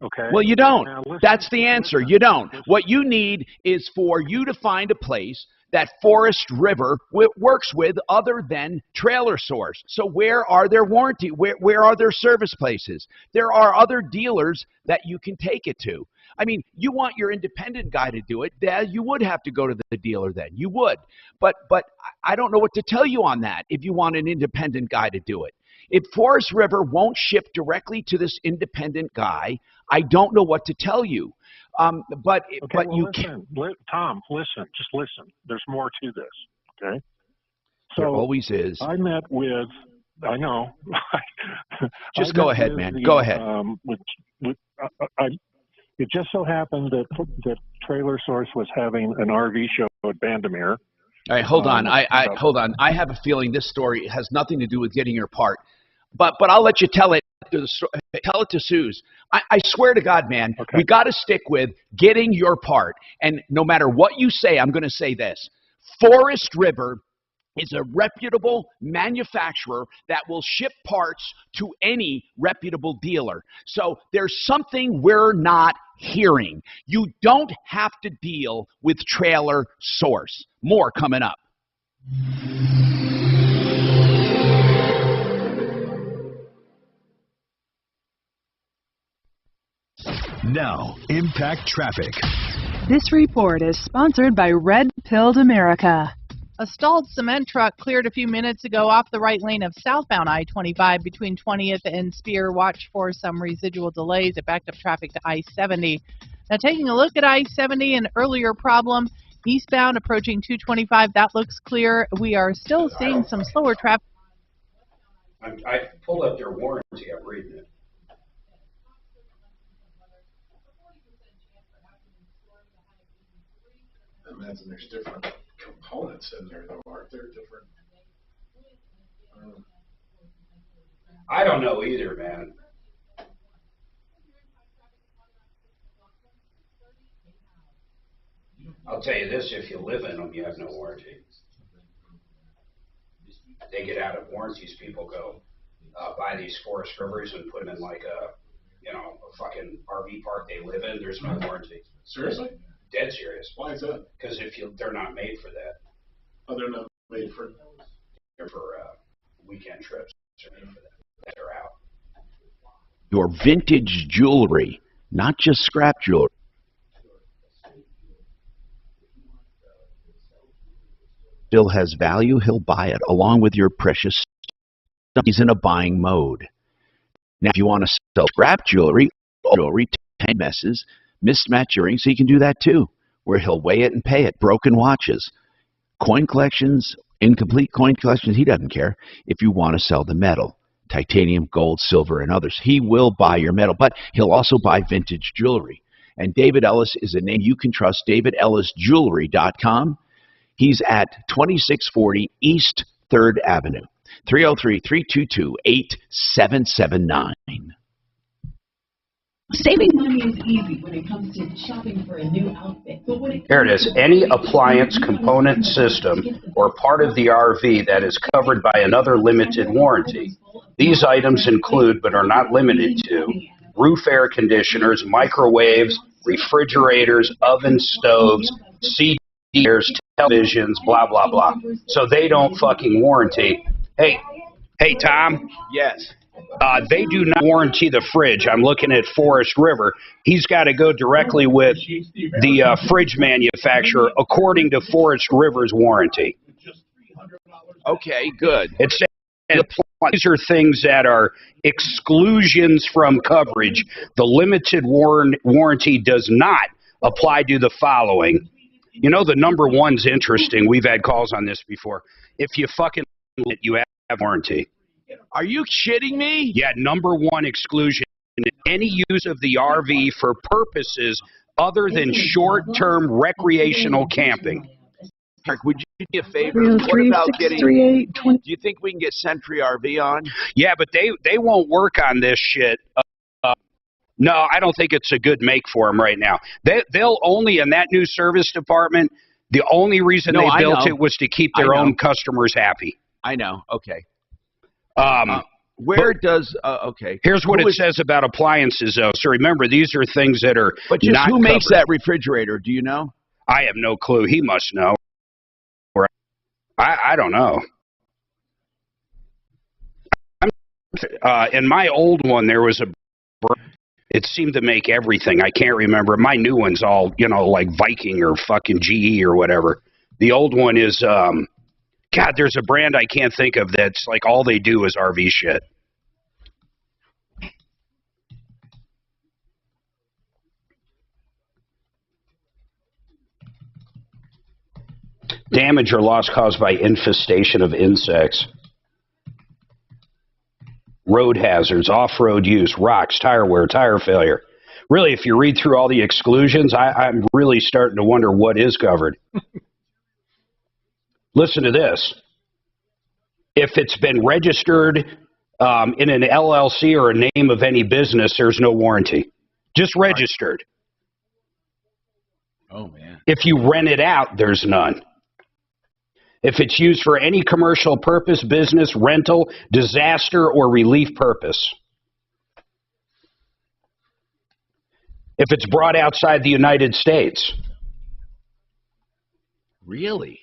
Okay. Well, you don't. Now, listen, that's the answer. You don't. What you need is for you to find a place that Forest River works with other than Trailer Source. So where are their warranty? Where are their service places? There are other dealers that you can take it to. I mean, you want your independent guy to do it, you would have to go to the dealer then. You would. But I don't know what to tell you on that if you want an independent guy to do it. If Forest River won't ship directly to this independent guy, I don't know what to tell you. But you listen, Tom, listen, just listen. There's more to this, okay? So there always is. I met with, I know. Just go ahead, man. Go ahead. It just so happened that Trailer Source was having an RV show at Bandamere. All right, hold on. Hold on. I have a feeling this story has nothing to do with getting your part, but I'll let you tell it. Tell it to Suze. I swear to God, man, we got to stick with getting your part. And no matter what you say, I'm going to say this: Forest River is a reputable manufacturer that will ship parts to any reputable dealer. So there's something we're not hearing. You don't have to deal with Trailer Source. More coming up. Now, Impact Traffic. This report is sponsored by Red Pilled America. A stalled cement truck cleared a few minutes ago off the right lane of southbound I-25 between 20th and Spear. Watch for some residual delays. It backed up traffic to I-70. Now taking a look at I-70, an earlier problem eastbound approaching 225. That looks clear. We are still seeing some slower traffic. I pulled up their warranty. I'm reading it. I imagine there's different components in there, though, aren't there? Different. I don't know either, man. I'll tell you this: if you live in them, you have no warranty. They get out of warranties. People go buy these Forest Rivers and put them in like a fucking RV park they live in. There's no warranty. Seriously? Dead serious. Why is that? Because they're not made for that. Oh, they're not made for. They're for weekend trips. They're made for that. They're out. Your vintage jewelry, not just scrap jewelry. Still has value, he'll buy it along with your precious stuff. He's in a buying mode. Now, if you want to sell scrap jewelry, 10 messes, mismatched earrings, he can do that too, where he'll weigh it and pay it. Broken watches, coin collections, incomplete coin collections, he doesn't care. If you want to sell the metal, titanium, gold, silver, and others, he will buy your metal, but he'll also buy vintage jewelry. And David Ellis is a name you can trust, davidellisjewelry.com. He's at 2640 East 3rd Avenue, 303-322-8779. Saving money is easy when it comes to shopping for a new outfit. But when Here it is. Any appliance, component, system, or part of the RV that is covered by another limited warranty. These items include, but are not limited to, roof air conditioners, microwaves, refrigerators, ovens, stoves, CDs, televisions, blah, blah, blah. So they don't fucking warranty. Hey, Tom? Yes. They do not warranty the fridge. I'm looking at Forest River. He's got to go directly with the fridge manufacturer according to Forest River's warranty. Okay, good. It's these are things that are exclusions from coverage. The limited warranty does not apply to the following. You know, the number one's interesting. We've had calls on this before. If you fucking you have warranty. Are you shitting me? Yeah, number one exclusion. Any use of the RV for purposes other than short-term recreational camping. Mark, would you do a favor? What about getting, do you think we can get Sentry RV on? Yeah, but they won't work on this shit. No, I don't think it's a good make for them right now. They'll only, in that new service department, the only reason they built it was to keep their own customers happy. I know. Okay. Where does okay? Here's what it says about appliances, though. So remember, these are things that are but just not who makes covered. that refrigerator? Do you know? I have no clue. He must know. I don't know. In my old one, there was a. It seemed to make everything. I can't remember. My new one's all, you know, like Viking or fucking GE or whatever. The old one is, God, there's a brand I can't think of that's like all they do is RV shit. Damage or loss caused by infestation of insects. Road hazards, off-road use, rocks, tire wear, tire failure. Really, if you read through all the exclusions, I'm really starting to wonder what is covered. Listen to this. If it's been registered in an LLC or a name of any business, there's no warranty. Just registered. Oh, man. If you rent it out, there's none. If it's used for any commercial purpose, business, rental, disaster, or relief purpose. If it's brought outside the United States. Really?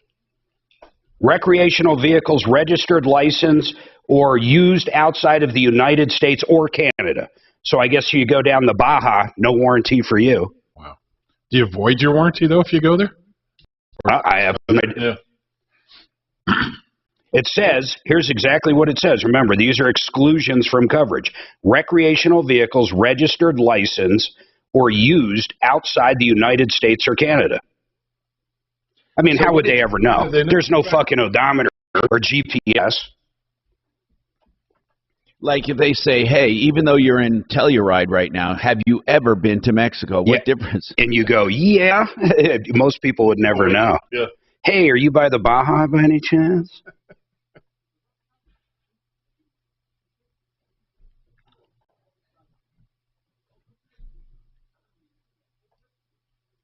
Recreational vehicles registered, licensed, or used outside of the United States or Canada. So I guess you go down the Baja, no warranty for you. Wow. Do you void your warranty, though, if you go there? I have no idea. It says, here's exactly what it says. Remember, these are exclusions from coverage. Recreational vehicles registered, licensed, or used outside the United States or Canada. I mean, so how would they ever know? There's no fucking odometer or GPS. Like if they say, hey, even though you're in Telluride right now, have you ever been to Mexico? What difference? And you go, yeah. Most people would never know. Yeah. Hey, are you by the Baja by any chance?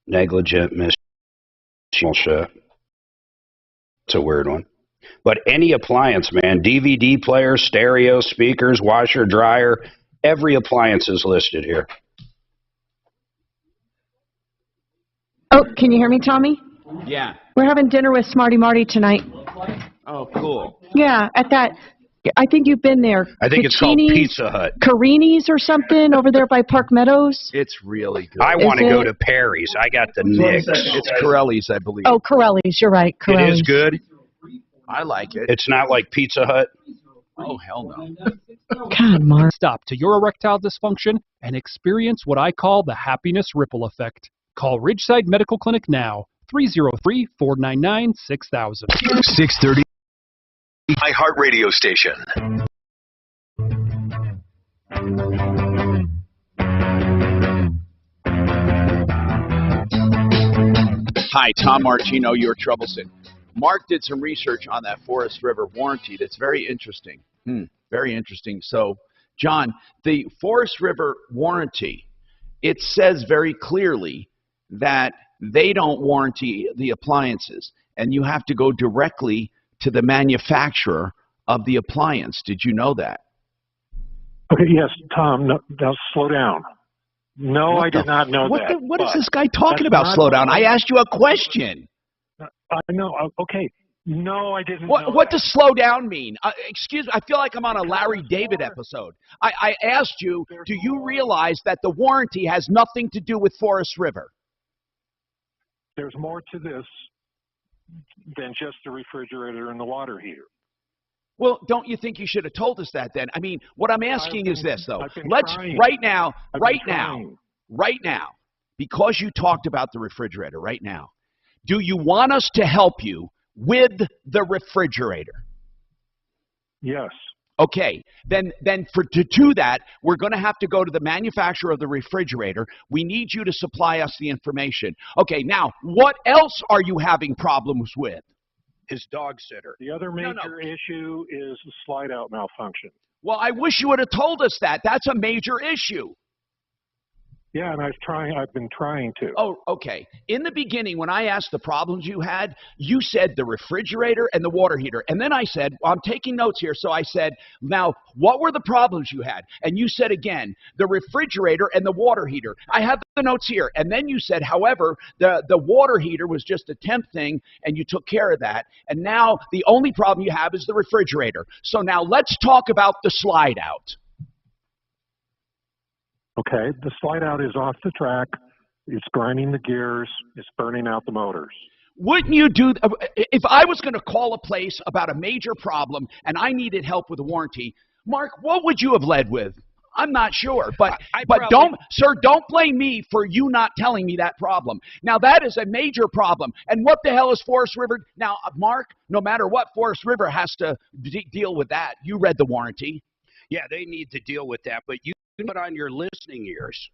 Negligent shit. It's a weird one. But any appliance, man, DVD player, stereo, speakers, washer, dryer, every appliance is listed here. Oh, can you hear me, Tommy? Yeah. We're having dinner with Smarty Marty tonight. Oh, cool. Yeah, at that, I think you've been there. I think it's called Cucini's, Pizza Hut. Carini's or something over there by Park Meadows. It's really good. I Is want to go it? to Perry's. I got the Knicks. It's Corelli's, I believe. Oh, Corelli's, you're right, It Corelli's. is good. I like it. It's not like Pizza Hut. Oh, hell no. God, Mark. Stop to your erectile dysfunction and experience what I call the happiness ripple effect. Call Ridgeside Medical Clinic now, 303-499-6000. 630 iHeart Radio Station. Hi, Tom Martino, your Troubleshooter. Mark did some research on that Forest River warranty that's very interesting. Very interesting. So, John, the Forest River warranty, it says very clearly that they don't warranty the appliances, and you have to go directly to the manufacturer of the appliance. Did you know that? Okay, yes, Tom, no, now slow down. No, I did not know that. What is this guy talking about, slow down? I asked you a question. I know, okay. No, I didn't know What does slow down mean? Excuse me, I feel like I'm on a Larry David episode. I asked you, do you realize that the warranty has nothing to do with Forest River? There's more to this than just the refrigerator and the water heater. Well, don't you think you should have told us that then? I mean, what I'm asking is this, though. Let's, trying. right now, because you talked about the refrigerator right now, do you want us to help you with the refrigerator? Yes. Okay, then to do that, we're going to have to go to the manufacturer of the refrigerator. We need you to supply us the information. Okay, now, what else are you having problems with? His dog sitter. The other major issue is the slide-out malfunction. Well, I wish you would have told us that. That's a major issue. Yeah, and I've been trying to. Oh, okay. In the beginning, when I asked the problems you had, you said the refrigerator and the water heater. And then I said, well, I'm taking notes here. So I said, now, what were the problems you had? And you said again, the refrigerator and the water heater. I have the notes here. And then you said, however, the water heater was just a temp thing, and you took care of that. And now the only problem you have is the refrigerator. So now let's talk about the slide out. Okay, the slide out is off the track. It's grinding the gears. It's burning out the motors. Wouldn't you do, if I was going to call a place about a major problem and I needed help with a warranty, Mark, what would you have led with? I'm not sure, but don't blame me for you not telling me that problem. Now, that is a major problem. And what the hell is Forest River? Now, Mark, no matter what, Forest River has to deal with that. You read the warranty. Yeah, they need to deal with that, but you put on your listening ears.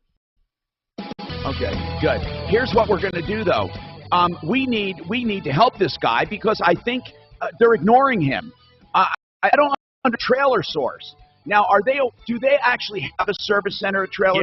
Okay, good. Here's what we're going to do, though. We need to help this guy because I think they're ignoring him. I don't under Trailer Source. Now, do they actually have a service center at Trailer